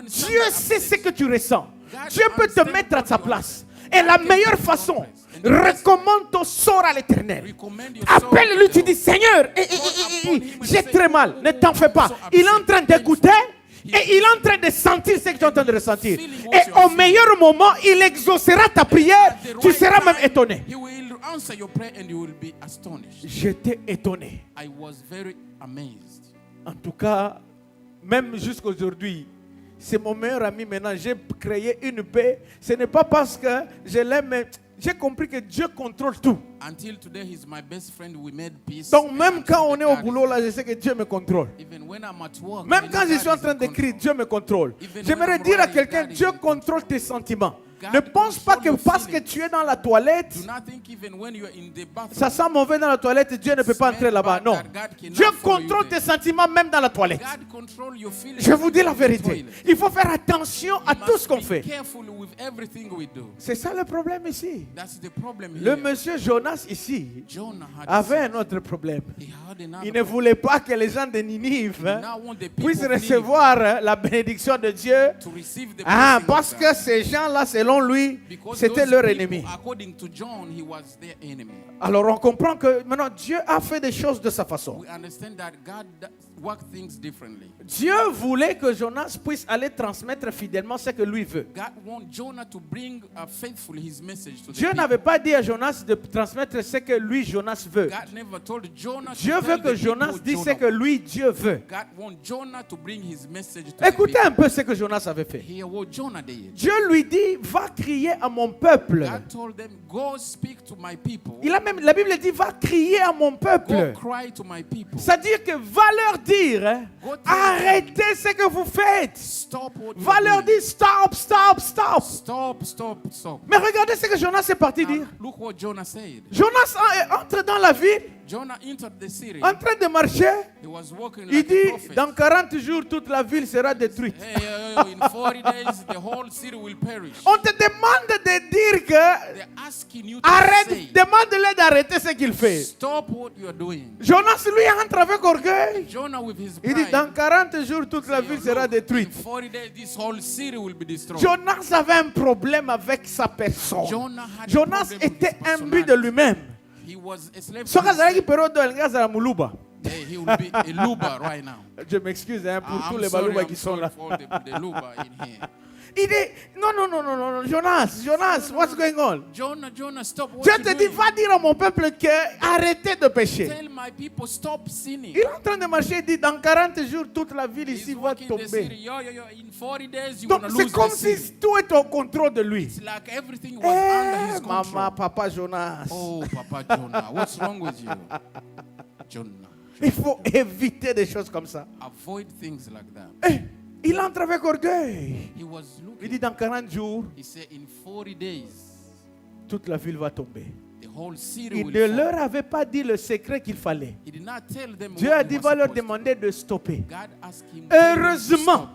Dieu sait ce que tu ressens. Dieu peut te mettre à sa place. Et la meilleure façon, recommande ton sort à l'Éternel. Appelle-lui, tu dis, Seigneur, j'ai très mal, ne t'en fais pas. Il est en train d'écouter et il est en train de sentir ce que tu es en train de ressentir. Et au meilleur moment, il exaucera ta prière, tu seras même étonné. J'étais étonné. En tout cas, même jusqu'aujourd'hui, c'est mon meilleur ami maintenant. J'ai créé une paix. Ce n'est pas parce que je l'aime, mais j'ai compris que Dieu contrôle tout. Donc même quand on est au boulot, là, je sais que Dieu me contrôle. Même quand je suis en train d'écrire, Dieu me contrôle. J'aimerais dire à quelqu'un, Dieu contrôle tes sentiments. God Ne pense pas que control your parce que feelings. tu es dans la toilette, Do not think even when you are in the bathroom, ça sent mauvais dans la toilette, Dieu ne peut pas entrer là-bas. Non. Dieu contrôle tes sentiments même dans la toilette. God control your feelings. Je vous dis la in the vérité. toilet. Il faut faire attention à We tout must ce qu'on be fait. careful with everything we do. C'est ça le problème ici. That's the problem Le here. monsieur Jonas ici Jonah avait un autre problème. he had another Il ne voulait pas que les gens de Ninive He now want the people puissent of Nineveh recevoir la bénédiction de Dieu. to receive the Ah, blessing of parce God. que ces gens-là, selon lui, Because c'était those leur people, ennemi. according to John, he was their enemy. Alors on comprend que maintenant Dieu a fait des choses de sa façon. We understand that God works things differently. Dieu voulait que Jonas puisse aller transmettre fidèlement ce que lui veut. God wants Jonah to bring faithfully his message to the Dieu people. n'avait pas dit à Jonas de transmettre ce que lui, Jonas veut. God never told Jonah Dieu to veut tell que the Jonas people dise ce Jonah que lui, Dieu veut. God wants Jonah to bring his message to Écoutez the un peu ce que Jonas avait fait. people. Hear what Jonah did. Dieu lui dit, va crier à mon peuple. God told them, go speak to my people. La Bible dit, va crier à mon Go peuple. cry to my people. C'est-à-dire que va leur dire, hein, Go tell arrêtez ce que vous faites. Stop what Va you're leur doing. dire, stop, stop, stop. Stop, stop, stop. Mais regardez ce que Jonas est parti Now, dire. look what Jonah said. Jonas entre dans la ville, Jonah entered the city. en train de marcher. He was walking Il like a dit, prophet. dans 40 jours, toute la ville sera détruite. Hey, in 40 days, the whole city will perish. On te demande de dire que, They're asking you to arrête, say, demande-le d'arrêter ce qu'il fait. stop what you are doing. Jonas, lui, entre avec orgueil. Jonah with his Il dit, pride. dans 40 jours, toute la say, ville "Oh, sera look, détruite. in 40 days, this whole city will be destroyed. Jonas avait un problème avec sa personne. Jonah had a Jonas problem with était his imbu de personality. lui-même. He was a slave to Soka zalaki himself. perodo elgaza la muluba. Hey, he will be a luba right now. Je m'excuse hein, pour tous I'm les sorry, baluba I'm qui sont sorry là. for the luba in here. Il dit, non, Jonas, what's going on? Jonah, stop what Dieu you're te dit, doing. va dire à mon peuple que arrêtez de pécher. Tell my people, stop sinning. Il est en train de marcher, il dit, dans 40 jours, toute la ville He's ici va walking the city. tomber. Yo, in 40 days, you're Donc going to c'est lose comme the city. si tout est au contrôle de lui. It's like everything was under his control. Maman, papa Jonas. Oh, Papa Jonah, what's wrong with you? Jonah, Il faut éviter des choses comme ça. avoid things like that. Il entre avec orgueil. He was Il looking. dit, dans 40 jours, He said, in 40 days, toute la ville va tomber. the whole city Il will ne fall. leur avait pas dit le secret qu'il fallait. He did not tell them Dieu what a he dit, was va leur supposed to demander de stopper. do. God asked him to Heureusement, stop.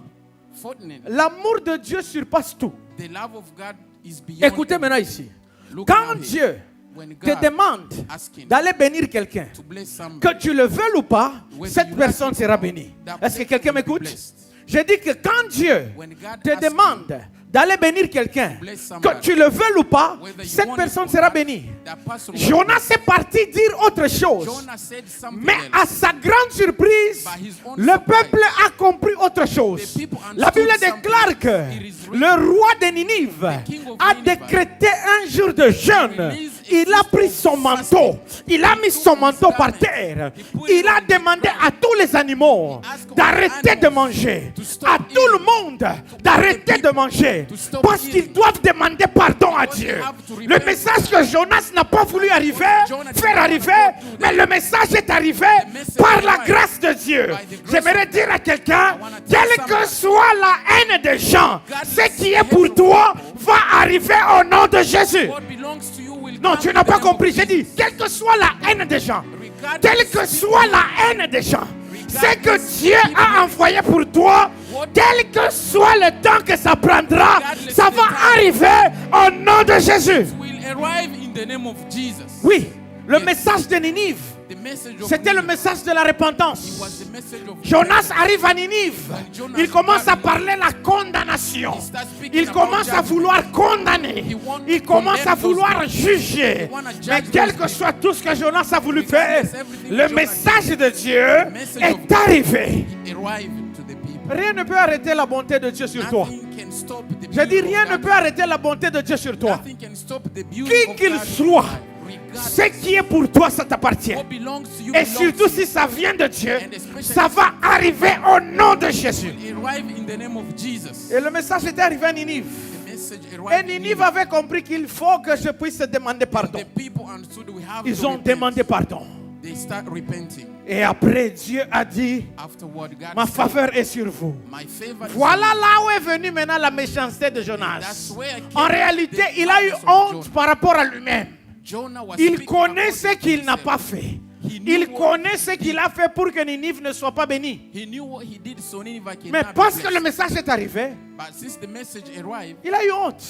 Fortunately, l'amour de Dieu surpasse tout. the love of God is beyond. Écoutez maintenant ici. Look Quand now here. Dieu When te God demande asks him d'aller bénir quelqu'un, to bless somebody, que tu le veuilles ou pas, whether cette you personne like it or sera not, bénie. that Est-ce que person quelqu'un will be m'écoute? blessed. Je dis que quand Dieu When God te asks demande d'aller bénir quelqu'un, bless que somebody, tu le veuilles ou pas, whether you cette want personne it or sera not, bénie. that person will be Jonas blessed. est parti dire autre chose. Jonah said something Mais à else. sa grande surprise, By his own le surprise, peuple a compris autre chose. the people La Bible understood déclare something. que It is written. le roi de Ninive The king of a Nineveh décrété un jour de jeûne. released a Il a feast pris of son fasting. manteau. Il a mis son took his manteau par garment. terre. He put Il it a on the demandé ground. à tous les animaux He asked all d'arrêter de animals manger. to stop À tout le eating. monde d'arrêter de manger. to stop Parce eating. qu'ils doivent demander pardon à Because they Dieu. have to Le repent message to que Jonas n'a pas voulu arriver, Jonah did faire not arriver, want to do mais le message est arrivé The message par la arrived grâce de Dieu. by the grace J'aimerais of dire à quelqu'un, I wanna tell quelle que somebody. soit la haine des gens, God ce is qui est hateful pour toi people. va arriver au nom de Jésus. What belongs to you will Non, come tu in n'as the pas name of compris. J'ai dit, Jesus. quelle que soit la haine des gens, Regardless quelle que of soit la haine des gens, ce que Dieu a envoyé pour toi, quel que soit le temps que ça prendra, ça va arriver au nom de Jésus. will arrive in the name of Jesus. Oui, le Yes. message de Ninive, The message of c'était le Nineveh. message de la It repentance. was the message of Jonas arrive à Ninive. When Jonas Il commence à arrived, parler la condamnation. he starts speaking Il about commence à judgment. vouloir condamner. He wants Il to commence à condemn vouloir those juger. He wanna judge Mais those quel que people. soit tout ce que Jonas a voulu faire, Regardless everything le Jonah message did, de Dieu message of est God arrivé. It arrived to the people. Rien ne peut arrêter la bonté de Dieu sur toi. Nothing can stop the Je dis, beauty of rien ne God. peut arrêter la bonté de Dieu sur toi. Nothing can stop the beauty Qui of qu'il God in soit, your life. Regardless, ce qui est pour toi, ça t'appartient. what belongs to you Et belongs surtout to si you. ça vient de Dieu, And especially ça va arriver au nom de Jésus. It arrive in the name of Jesus. Et le message était arrivé à Ninive. The message Et arrived in Ninive Nineveh. avait compris qu'il faut que je puisse demander pardon. The people understood we have Ils to ont repent. demandé pardon. They start repenting. Et après, Dieu a dit, Afterward, God ma said, faveur est sur vous. my favor is Voilà on you. là où est venue maintenant la méchanceté de That's Jonas. where came En réalité, the il a eu madness of honte Jonah. par rapport à lui-même. Jonah was Il speaking connaît about ce what qu'il he n'a said. pas fait. He knew Il what connaît ce qu'il a fait pour que Ninive ne soit pas bénie. He knew what he did, so Nineveh Mais cannot be parce que le blessed. message est arrivé, But since the message arrived, il a eu honte.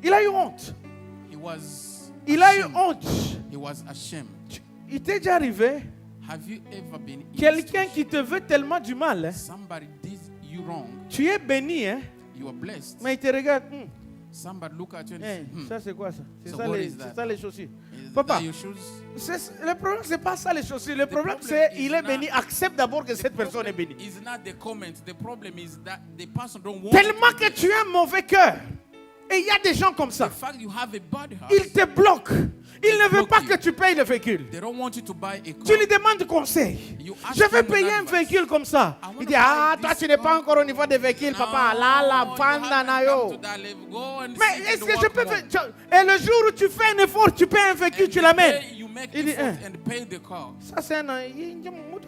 Il a eu honte. he was Il a eu ashamed. honte. He was ashamed. Il t'est déjà arrivé, Have you ever been in quelqu'un this qui te veut tellement du mal, hein. situation? Somebody did you wrong, Tu es béni, hein, you are blessed. mais il te regarde. Somebody look at you and say, Ça c'est quoi ça? C'est So ça, what les, is that? c'est ça les chaussures. is Papa, that your shoes? le problème c'est pas ça les chaussures. Le problème problem c'est is il est not- béni. Accepte d'abord que The cette personne est problem bénie. is not the comment. The problem is that the person don't want Tellement it to que be. tu as un mauvais cœur. Et il y a des gens comme ça. The fact you have a bad heart, Il te bloque. Il ne veut block pas you. que tu payes le véhicule. they don't want you to buy a Tu car. lui demandes conseil. You ask Je vais him payer an un advice. véhicule comme ça. I wanna Il dit, buy ah, toi this tu n'es pas car. encore au niveau des véhicules, papa. Là, là, No, you panda, haven't nayo. come to that level. Go and Mais sit est-ce and que je walk peux home. faire... Et le jour où tu fais un effort, tu payes un véhicule, And tu the l'amènes. day you make Il dit, effort hein. and pay the car. Ça, c'est un... what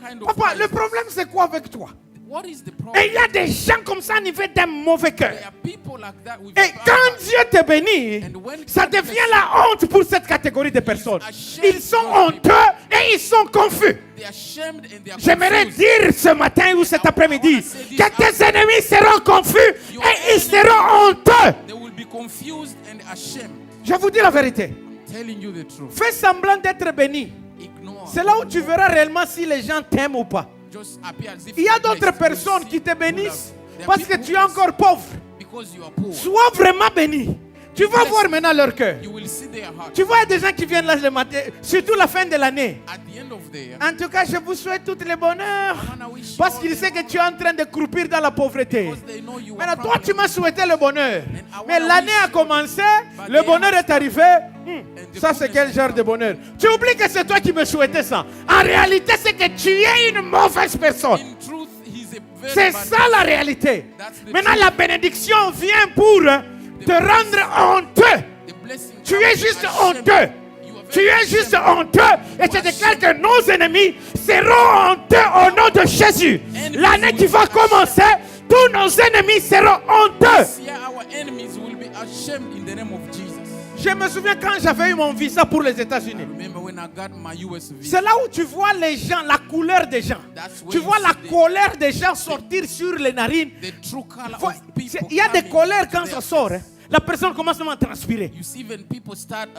kind of Papa, car le is this? problème, c'est quoi avec toi? What is the Et problem? il y a des gens comme ça au niveau d'un mauvais cœur. There are people like that with Et bad quand hearts. Dieu te bénit, And when ça God devient bless la honte pour cette catégorie de personnes. Ils sont honteux et ils sont confus. they are shamed and they are J'aimerais confused. dire ce matin ou cet après-midi que tes ennemis seront confus et ils seront honteux. They will be confused and ashamed. Je vous dis la vérité. I'm telling you the truth. Fais semblant d'être béni. Ignore. C'est là où tu verras réellement si les gens t'aiment ou pas. Just appear as if Il y a you're d'autres blessed. You will personnes see qui te who bénissent love. There are parce que people tu es who encore pauvre. because you are poor. Sois vraiment béni. Tu vas voir maintenant leur cœur. You will see their heart. Tu vois, il y a des gens qui viennent là le matin, surtout la fin de l'année. At the end of the year, En tout cas, je vous souhaite tout le bonheur. I wanna wish Parce all qu'il them sait que tu es en train de croupir dans la pauvreté. because they know you are Maintenant, toi, tu proud. m'as souhaité le bonheur. I Mais wanna l'année wish a you- commencé, but le the bonheur year est arrivé. the Ça, c'est goodness quel has genre de come. bonheur? Tu oublies que c'est toi qui me souhaitais ça. En réalité, c'est que tu es une mauvaise personne. In truth, he's a very C'est bad ça la réalité. That's the Maintenant, truth. la bénédiction vient pour te rendre honteux. The blessing Tu comes es to juste ashamed. honteux. You are Tu very es juste ashamed. honteux. Et je déclare que nos ennemis seront honteux au nom de Jésus. L'année qui va commencer, tous nos ennemis seront honteux. This year, our enemies will be ashamed in the name of Jesus. Je me souviens quand j'avais eu mon visa pour les États-Unis. Remember when I got my US visa? C'est là où tu vois les gens, la couleur des gens. That's where Tu you vois la see the- colère des gens sortir sur les narines. The true color Faut- of people. Il y a des coming colères to quand their ça sort. face. Hein. La personne commence même à transpirer. You see when people start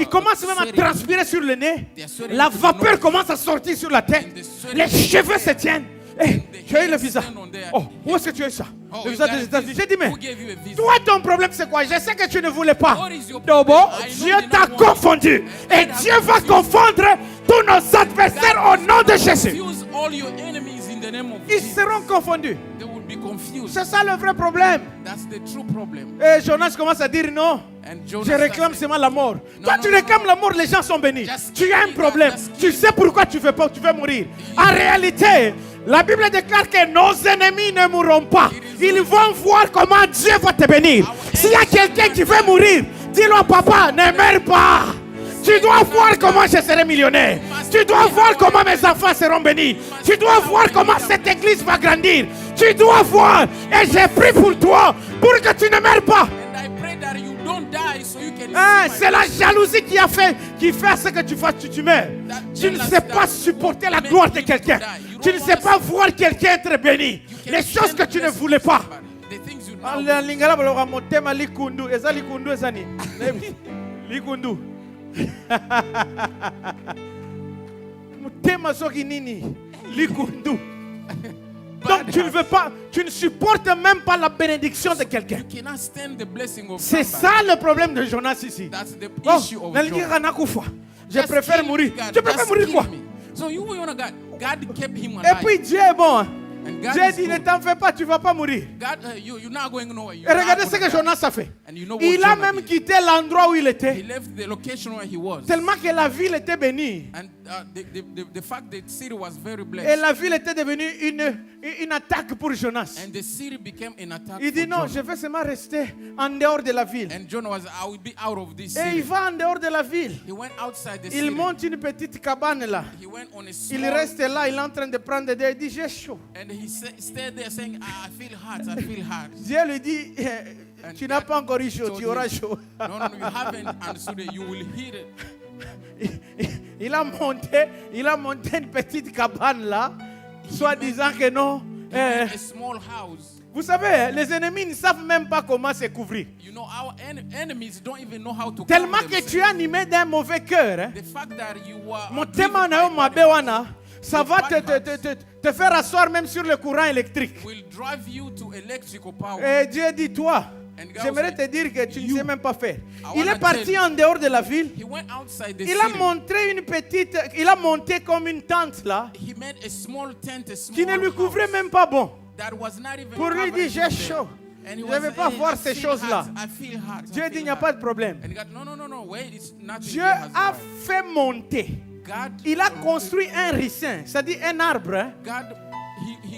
Il commence même à sweating, transpirer sur le nez. they are sweating La to the vapeur nose. commence à sortir sur la tête. And the sweat Les is cheveux se there. tiennent. And Tu as eu the le hair visa. stand on their Oh, head. où est-ce que tu as eu ça? Oh, Le you visa got des a États-Unis. visa. J'ai dit, mais Who gave you a visa? toi, ton problème, c'est quoi? Je sais que tu ne voulais pas. What is your Dobo, problem? I know Dieu you t'a don't want confondu. it. Et Dieu va confondre tous nos adversaires au nom de Jésus. Confuse all your enemies in the name of Ils Jesus. seront confondus. They will be confused. C'est ça le vrai problème. That's the true problem. Et Jonas commence à dire non. And Jonah Je réclame started- seulement la mort. Toi, non, tu non, réclames non. la mort, les gens sont bénis. Just Tu as un kill problème. God, just Tu kill sais pourquoi tu veux mourir. En réalité, la Bible déclare que nos ennemis ne mourront pas. Ils vont voir comment Dieu va te bénir. S'il y a quelqu'un qui veut mourir, dis-lui, papa, ne meurs pas. Tu dois voir comment je serai millionnaire. Tu dois voir comment mes enfants seront bénis. Tu dois voir comment cette église va grandir. Tu dois voir. Et j'ai prié pour toi pour que tu ne meurs pas. And I pray that you don't die so you can Ah, see c'est my la blessing. jalousie qui fait ce que tu fasses, tu meurs. Tu ne sais pas supporter la gloire de quelqu'un. Tu ne sais pas voir quelqu'un être béni. Les choses que tu ne voulais pas. The things you Ah, now la lingala baloka motema likundu. Eza likundu ezani. Likundu. Motema soki nini. Likundu. Donc tu ne veux pas, tu ne supportes même pas la bénédiction de quelqu'un. you cannot stand the blessing of C'est somebody. ça le problème de Jonas ici. That's the Oh, issue of nalingi Jonah. kanakufa. Je Just préfère kill mourir. God, Tu préfères just mourir kill quoi? me. So you want God kept him Et alive. puis Dieu est bon. Hein. And God Dieu is dit, ne good. t'en fais pas, tu ne vas pas mourir. God, you're not going nowhere. Et You're not regardez ce gonna que die. Jonas a fait. And you know what Il a Jonah même did? quitté l'endroit où il He était, left the location where he was. tellement que la ville était bénie. And the fact that the city was very Et blessed. la ville était devenue une attaque pour Jonas. And the city became an attack Il dit for non, Jonah. je vais seulement rester en dehors de la ville. And Jonah was, I will be out of this Et il city. va en dehors de la ville. He went outside the Il city. monte une petite cabane là. He went on a Il small, reste là, il est en train de prendre des... Il dit, j'ai chaud. and he stayed there saying, I feel hot, I feel hot. Dieu lui dit, tu n'as pas encore eu chaud, tu auras chaud. No, you haven't understood it. You will hear it. Il a monté une petite cabane là, soit disant que non. He made a small house. Vous savez, les ennemis ne savent même pas comment se couvrir. You know, our enemies don't even know how to Tellement cover que themselves. tu es animé d'un mauvais cœur. Hein. The fact that you are Motema driven na yo by mabe bad wana, ça va te faire asseoir même sur le courant électrique. will drive you to electrical power. Et Dieu dit, toi, And God j'aimerais said, te dire que tu ne you, sais même pas faire. I Il wanna est parti tell en dehors de la ville. He went outside the Il a city. montré une petite, il a monté comme une tente là, He made a small tent, a small qui ne lui house couvrait même pas bon. that was not even Pour lui covered dire, j'ai with chaud. them. And he Je was ne vais pas saying, voir I ces feel choses-là. hot, I feel hot, I Dieu dit, feel il n'y a hot. pas de problème. And God, no, wait, it's nothing. Dieu here has a arrived. fait monter. God, Il a construit un ricin, c'est-à-dire un arbre, hein, God,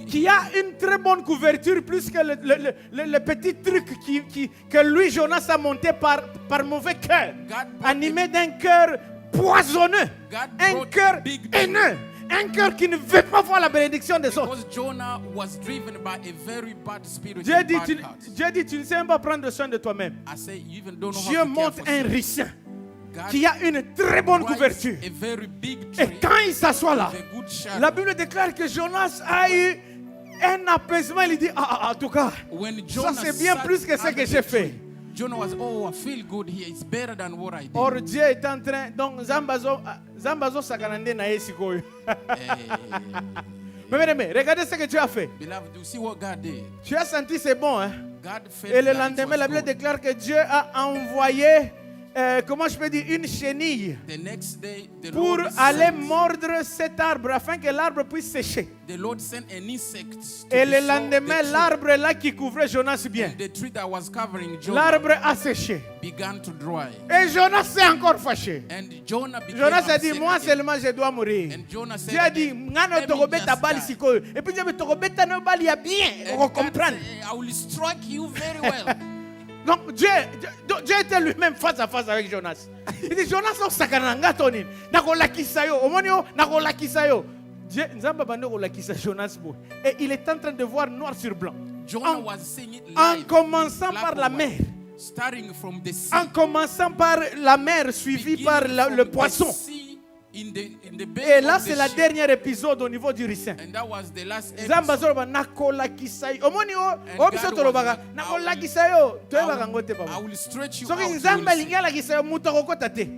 qui a une très bonne couverture, plus que le petit truc que lui, Jonas, a monté par mauvais cœur, animé d'un cœur poisonneux, un cœur haineux, un cœur qui ne veut pas voir la bénédiction des autres. because Jonah was driven by a very bad spirit Dieu and dit, bad heart. tu ne sais même pas prendre soin de toi-même. I say, you even don't know Dieu how to care monte for un yourself. ricin God qui a une très bonne writes couverture. a very big Et tree quand il s'assoit là, with a good shadow. la Bible déclare que Jonas a eu un apaisement. Il dit, en tout cas, When ça Jonah c'est bien sat plus que ce under que the j'ai tree, fait. Jonah was, oh, I feel good here. It's better than what I did. Or Dieu est en train, donc Zambazo sakanande na yesikoyo. Mais regardez ce que tu as fait. Beloved, you see what God did? Tu as senti c'est bon, hein? God felt Et le that it lendemain, was la Bible good. déclare que Dieu a envoyé, comment je peux dire, une chenille The next day, pour aller mordre cet arbre afin que l'arbre puisse sécher. the Lord sent an insect to Et le destroy lendemain, the tree. l'arbre là qui couvrait Jonas bien, And the tree that was covering Jonah l'arbre a séché. began to dry. Et Jonas s'est encore fâché. And Jonah became Jonas a dit, upset moi again. seulement je dois mourir. And Jonah said, Dieu a dit, ngano "Let me tokobeta just bali die." sikoyo. Et puis Dieu a dit, tokobeta no bali ya bien. And On God comprend. said, I will strike you very well. Donc Dieu était lui-même face à face avec Jonas. Il dit, Jonas osakananga toni. Nakolakisa yo. Omoni yo, nakolakisa yo. Dieu, nzamba bande kolakisa Jonas bo. Et il est en train de voir noir sur blanc. Jonah was seeing it En live. commençant black par and la white. mer. Starting from the sea. En commençant par la mer, suivi beginning par from le the poisson. sea in the bay Et là, of the c'est le ship. dernier épisode au niveau du ricin. And that was the last Zamba episode. zoloba nakolakisa yo. Omoni yo, God obiso was tolobaka like, nakolakisa yo. Toyebaka ngo te I papa. will stretch you Soki out. You nzambe will see. alingi alakisa yo mutu akokota te.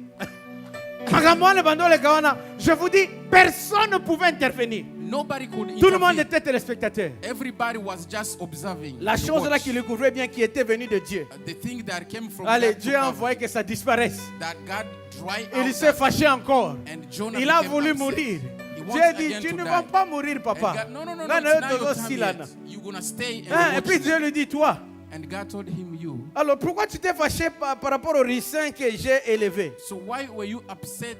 Makambo wana bandoleka wana, je vous dis, personne ne pouvait intervenir. Nobody could Tout le monde intervene. était téléspectateur. Everybody was just observing. La to chose là watch. qui le couvrait bien, qui était venue de Dieu. The thing that came from Allez, God to Dieu a cover, envoyé que ça disparaisse. that God dried Il out s'est that, fâché encore. and Jonah Il a became voulu upset. mourir. He Dieu wants dit, again tu to ne die. vas pas mourir, And papa. God, no, Non, it's non, not your tozo time silana. yet. You're gonna stay and Hein, et watch puis it. Dieu lui dit, toi, And God told him, you. alors pourquoi tu t'es fâché par rapport au ricin que j'ai élevé? So why were you upset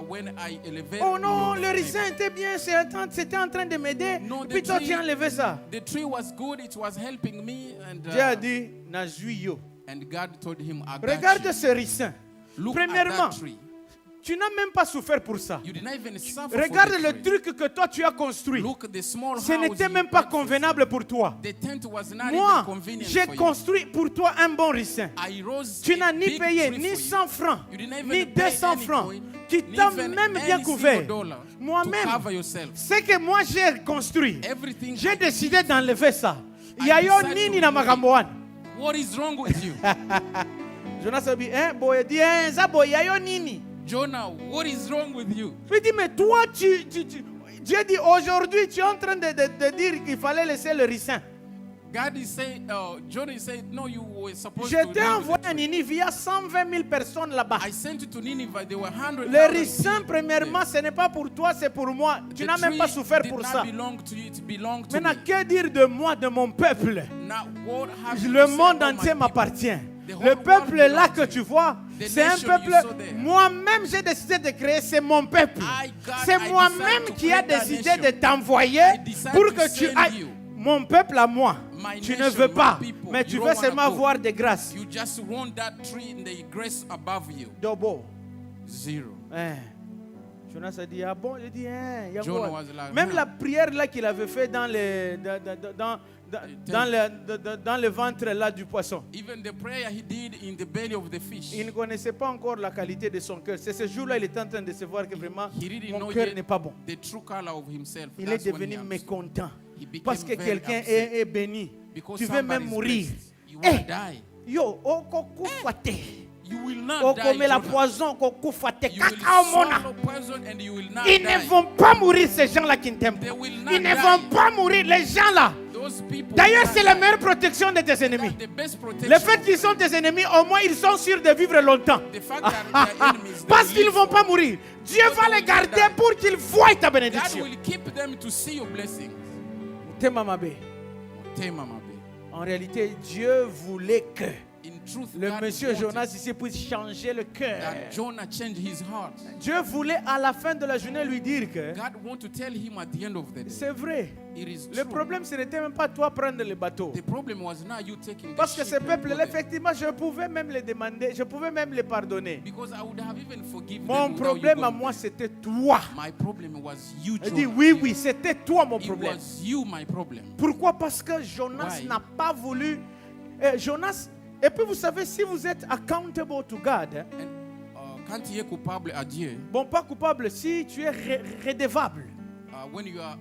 when I elevated Oh non, you? le ricin était bien, c'était en train de m'aider. No, Puis toi, tu as enlevé ça. The tree was good. It was helping me. And Dieu a dit, Nazui yo. and God told him, I got Regarde you. ce ricin. Look Premièrement, at that tree. tu n'as même pas souffert pour ça. You did not even suffer Regarde for the le tree. truc que toi tu as construit. Look at the small Ce house n'était you même pas built for convenable pour toi. The tent was not Moi, even convenient j'ai for you. construit pour toi un bon ricin. I rose Tu a n'as ni big payé tree ni for you. 100 francs, You didn't even ni pay 200 any francs. coin, Tu ni t'as even même any bien single couvert. dollar Moi-même, to cover yourself. ce que moi j'ai construit, Everything j'ai I décidé d'enlever ça. I Yayo decided nini to na remove it. makambo wana. What is wrong with you? Jonas a dit, hein, boy, dit, hein, ça boy, yayo nini. Jonah, what is wrong with you? Il dit, mais toi, Dieu dit, aujourd'hui, tu es en train de dire qu'il fallait laisser le ricin. God is saying, Jonah is saying, no, you were supposed Je to t'ai leave envoyé the à tree. Ninive, il y a 120 000 personnes là-bas. I sent you to Nineveh, there were 100,000 Le ricin, people premièrement, ce n'est pas pour toi, c'est pour moi. Tu there. n'as The même pas tree souffert did pour not ça. belong to you, it belonged to Maintenant, me. que dire de moi, de mon peuple? Now, what have you Le to say monde about my entier people? m'appartient. The whole Le world peuple là belongs que to tu you. vois, The c'est un nation peuple, you saw there. moi-même j'ai décidé de créer, c'est mon peuple. God, C'est I moi-même decided to qui a create that décidé nation. de t'envoyer I decided pour to que tu send ailles. you. Mon peuple à moi, My tu ne nation, veux my pas, people. mais You tu don't veux wanna seulement go. avoir des grâces. You just want that tree and the grace above you. Dobo. Zero. Jonas a dit, ah bon, il dit, il y a Jonah quoi? was like, Même la prière là qu'il avait fait dans le ventre là du poisson. Even the prayer he did in the belly of the fish. Il ne connaissait pas encore la qualité de son cœur. C'est ce jour-là il était en train de se voir que vraiment He didn't mon know cœur yet n'est pas bon. the true color of himself. Il est That's when devenu he understood. mécontent He became parce que very quelqu'un upset. est béni. Because Tu veux même somebody's mourir. blessed. You wanna die. Yo, okokufate. You will not die. Okome la Jonah. poison, okokufate. You will Kakaomona. swallow poison and you will not Ils die. ne vont pas mourir ces gens-là qui ne t'aiment They pas. will not Ils ne die. vont pas mourir les gens là. Those people D'ailleurs, will c'est not la die. meilleure protection de tes ennemis. That's the best protection. Le fait qu'ils sont tes ennemis, au moins ils sont sûrs de vivre longtemps. The fact that their enemies, they Parce will qu'ils ne live vont pas for- mourir. Dieu Because va they les will not garder die. pour qu'ils voient ta God bénédiction. will keep them to see your blessing. Tema mabe. Tema mabe. En réalité, Dieu voulait que In truth, le God monsieur wanted Jonas ici puisse changer le cœur. that Jonah changed his heart. Dieu voulait à la fin de la journée lui dire que God want to tell him at the end of the day, c'est vrai. it is Le true. problème, ce n'était même pas toi prendre le bateau. The problem was not you taking the Parce que ship ce and go peuple-là, there. effectivement, je pouvais même les demander, je pouvais même les pardonner. Because I would have even forgiven Mon them without problème you à going moi, there. c'était toi. My problem was you, Il dit Jonah. oui, oui, c'était toi mon It problème. was you, my problem. Pourquoi? Parce que Jonas Why? n'a pas voulu. Jonas, et puis vous savez, si vous êtes accountable to God, hein, And quand tu es coupable à Dieu, bon, pas coupable, si tu es redevable. when you are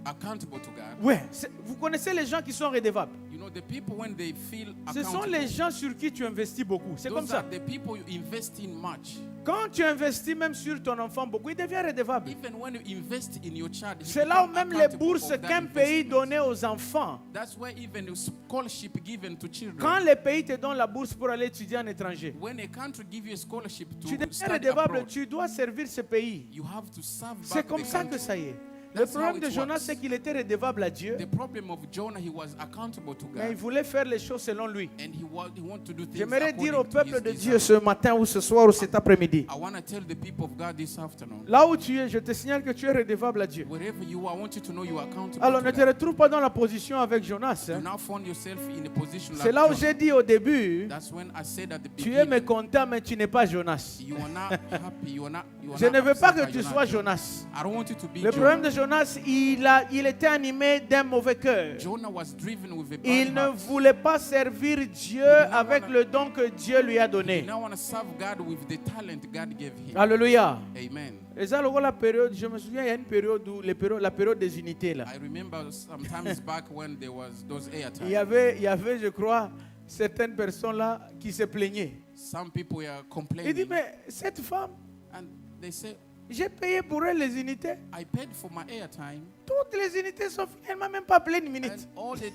accountable to God, Ouais, vous connaissez les gens qui sont redevables. you know the people when they feel Ce sont accountable, les gens sur qui tu investis beaucoup. C'est comme those ça. are the people you invest in much. Quand tu investis même sur ton enfant beaucoup, il devient redevable. Even when you invest in your child, he C'est là où become même les accountable bourses of that qu'un pays investment. donnait aux enfants. That's why even the scholarship given to children. Quand les pays te donnent la bourse pour aller étudier en étranger, When a country give you a scholarship to tu deviens study redevable, abroad, tu dois servir ce pays. you have to serve C'est back comme the ça country. que ça y est. Le That's problème how de it Jonas, works. c'est qu'il était redevable à Dieu, The problem of Jonah, he was accountable to mais il God, voulait faire les choses selon lui. and he wanted to do things J'aimerais dire au according to peuple his de desire. Dieu ce matin ou ce soir ou cet après-midi, I want to tell the people of God this afternoon, là où tu es, je te signale que tu es redevable à Dieu. wherever you are, I want you to know you are accountable Alors to ne te God. retrouve pas dans la position avec Jonas. Do hein. not find yourself in a position C'est like là où Jonah. j'ai dit au début, That's when I said at the tu es beginning, mécontent mais tu n'es pas Jonas. you are not happy, you are not Je not ne veux pas upset que that tu you're sois not Jonas. I don't want you to be Le problème Jonah. de Jonas, il était animé d'un mauvais cœur. Jonah was driven with a bad Il ne heart. voulait pas servir Dieu avec le don que Dieu lui a He donné. now want to serve God with the talent God gave him. Alléluia. Amen. Et ça, la période, je me souviens, il y a une période où la période des unités là. I remember sometimes back when there was those Il y airtime. avait, je crois, certaines personnes là qui se plaignaient. Some people were Il dit, complaining, mais cette femme, and they say, j'ai payé pour elle les unités. I paid for my airtime, Toutes les unités sont finies. Elle ne m'a même pas appelé une and minute. all the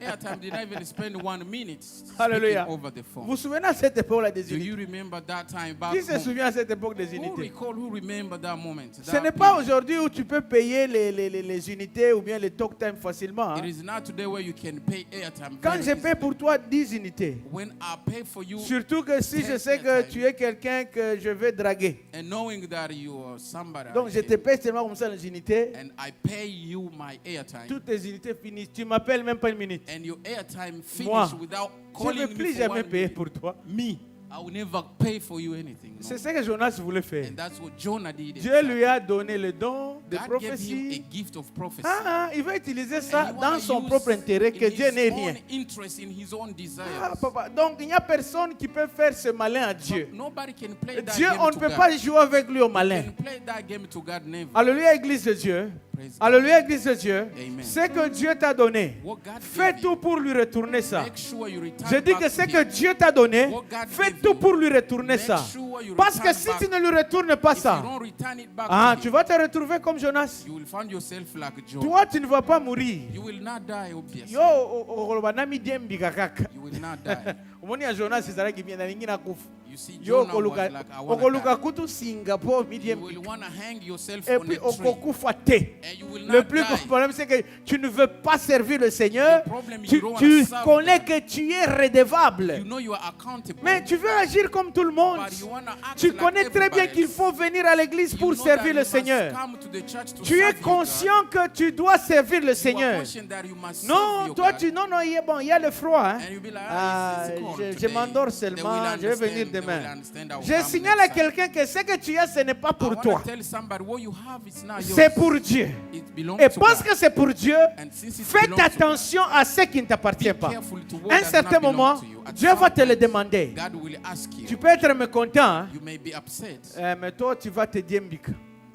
airtime did not even spend 1 minute speaking Alléluia. over the Vous vous phone. souvenez à cette époque-là des Do unités? you remember that time back Qui se home? souvient à cette époque des Who unités? recall, who remember that moment? Ce that n'est pas period? aujourd'hui où tu peux payer les unités ou bien les talk time facilement. It hein. is not today where you can pay airtime. Quand very je paie easily. pour toi 10 unités, When I pay for you, surtout que si je sais que airtime. tu es quelqu'un que je vais draguer, and knowing that you are somebody, donc je te paie seulement comme ça les unités, and I pay you my airtime, toutes les unités finissent. Tu m'appelles même pas une minute. and your airtime Moi, finish without Je ne calling vais me plus for jamais 1 payer minute. pour toi. Me, I will never pay for you anything. no. C'est ce que Jonas voulait faire. And that's what Jonah did. Dieu exactly. lui a donné le don de God gave him a prophétie. gift of prophecy. Il va utiliser And ça he dans wanna son use propre intérêt, que in Dieu his n'est own rien. interest, in his own desires. Papa, donc il n'y a personne qui peut faire ce malin à Dieu. Nobody can play that Dieu, game on ne to peut God. pas jouer avec lui au You malin. can play that game to God, never. Alléluia, Église de Dieu. Praise God. Alléluia, Église de Dieu. Amen. Ce que Dieu t'a donné, What God fais gave tout you, pour lui retourner ça. make sure you return Je dis back que to ce que him. Dieu t'a donné, What God fais gave tout you, pour lui retourner make ça. sure you Parce que return si back. tu ne lui retournes pas If you ça, don't return it back ah, to tu him, vas te retrouver comme Jonas. you will find yourself like Job. Toi, tu ne vas pas mourir. You will not die, obviously. Yo, banami diembi kakaka. You will not die. Omoni ya Jonas ezalaki bien na lingi na kufa. You see, Yo Jonah was okoluka like, I want to okoluka die. kutu Singapore You midiembi. will want to hang yourself Et on puis a tree. okokufa te. And you will Le not plus die. gros problème, c'est que tu ne veux pas servir le Seigneur. The problem is Tu, you don't tu wanna serve connais them. que tu es redevable. You know you are accountable. Mais tu veux agir comme tout le monde. But you wanna act Tu like connais très bien everybody qu'il else. faut venir à l'église You pour know servir that le you must Seigneur. come to the church to Tu es serve you, God. conscient que tu dois servir le You are Seigneur. conscient that you must serve Non, you, toi God. tu non non, il est bon, il y a le froid. Hein? And you'll be like, Ah, it's cold je today. m'endors They will seulement, je vais venir understand, they will demain. understand, I will Je come signale next à time. quelqu'un que ce que tu as, ce n'est pas I pour wanna toi. tell somebody what you have is not yours. C'est pour Dieu. It belongs Et to parce God. que c'est pour Dieu, And since it fais belongs to God, attention à ce qui ne t'appartient be pas. careful to what À un does certain not belong moment, to you. At Dieu some va te le point, demander. God will ask you. Tu peux être mécontent, hein? You may be upset, Mais toi tu vas te diembik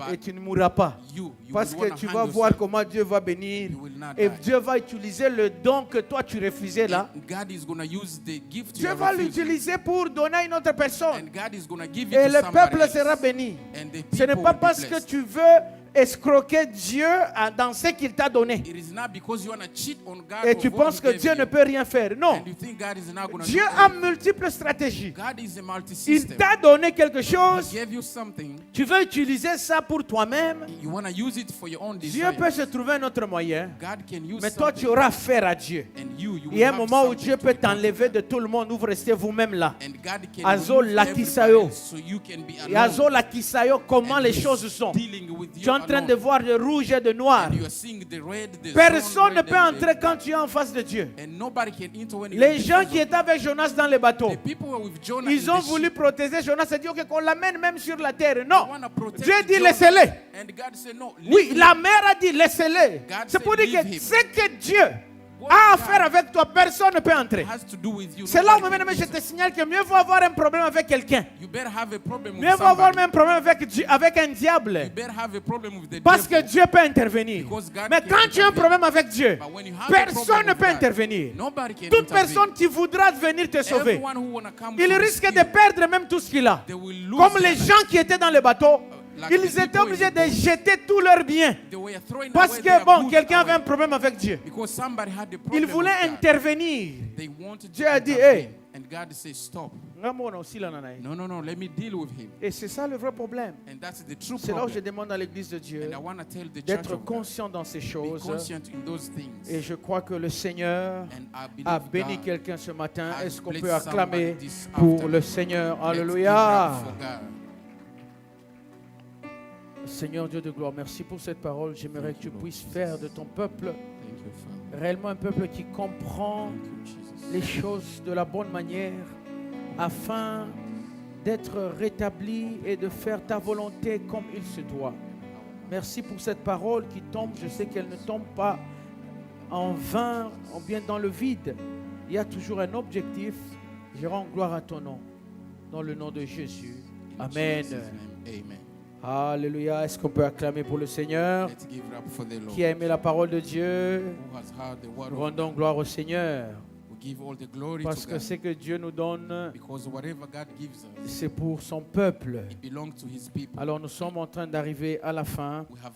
et but tu ne mourras pas. you Parce will que wanna tu hang vas voir yourself. comment Dieu va bénir. You will not Et die. Dieu va utiliser le don que toi tu refusais là. And God is going to use the gift you Dieu are va refusing. l'utiliser pour donner à une autre personne. And God is going to give it Et to le somebody peuple else. sera béni. And the Ce n'est people pas will be parce que blessed. tu veux escroquer Dieu dans ce qu'il t'a donné. It is not because you want to cheat on God Et of tu what penses he que gave Dieu you. ne peut rien faire. Non. And you think God is not going to Dieu do a anything. multiples stratégies. God is a Il multi-system. t'a donné quelque He chose. gave you something. Tu veux utiliser ça pour toi-même. You want to use it for your own Dieu desire. peut se trouver un autre moyen. God can use Mais toi, tu something. auras affaire à Dieu. And you Il y a un will have moment où something Dieu to peut be thankful t'enlever for. de tout le monde. Vous restez vous-même là. And God can Azo remove lakisayo. everybody so you can be Et Azo alone. Lakisayo, comment And les he's choses sont. dealing with Tu you es en train alone. de voir le rouge et le noir. And you are seeing the red, the Personne ne sun, peut red, and entrer the quand black. tu es en face de Dieu. And nobody can enter when you're Les in gens the qui étaient avec Jonas dans le bateau, The people were with Jonah ils in ont the voulu ship. protéger Jonas et dire qu'on l'amène même sur la terre. They Non. wanna protect Dieu dit Jonah. laissez-les. And God said no. Oui, leave la him. mère a dit laissez-les. God C'est pour said, dire que leave him. ce que Dieu What a à God faire avec toi, personne ne peut entrer. has to do with you. C'est là où Nobody même can je enter. te signale que mieux vaut avoir un problème avec quelqu'un. You better have a problem with Mieux vaut avoir somebody. même un problème avec un You diable. better have a problem with the Parce que devil. Dieu peut intervenir. Because God Mais can quand tu as un intervene. problème avec Dieu, But when you have a personne problem ne with peut God, intervenir. nobody can Toute intervene. personne qui voudra venir te sauver, Everyone who wanna come il to risque rescue, de perdre même tout ce qu'il a. they will lose Comme their les life. gens qui étaient dans le bateau, Like ils the étaient people obligés in the de boat. jeter tous leurs biens. They were throwing Parce away que, their bon, goods quelqu'un avait away. un problème avec Dieu. Because somebody had a problem Il voulait with God. intervenir. They wanted Dieu to a dit, intervene. hey. And God said, stop. No, let me deal with him. Et c'est ça le vrai problème. And that's the true C'est là où je problem. demande à l'église de Dieu And I want to tell the church d'être of God, conscient dans ces be choses. conscient in those things. Et je crois que le Seigneur And I believe a béni God quelqu'un ce matin. has Est-ce qu'on blessed peut acclamer somebody this pour afternoon. le Seigneur? Let's give Alléluia. up for God. Seigneur Dieu de gloire, merci pour cette parole. J'aimerais que tu puisses faire de ton peuple Thank you, Father. réellement un peuple qui comprend Thank you, Jesus. les choses de la bonne manière afin d'être rétabli et de faire ta volonté comme il se doit. Merci pour cette parole qui tombe. Je sais qu'elle ne tombe pas en vain ou bien dans le vide. Il y a toujours un objectif. Je rends gloire à ton nom. Dans le nom de Jésus. In Amen. Jesus' name, amen. Alléluia. Est-ce qu'on peut acclamer pour le Seigneur Let's give it up for the Lord. qui a aimé la parole de Dieu? Who has heard the word Nous of rendons gloire au Seigneur. We give all the glory Parce to que God. ce que Dieu nous donne, Because whatever God gives us, c'est pour son peuple. it belongs to his people. Alors nous sommes en train d'arriver à la fin. We have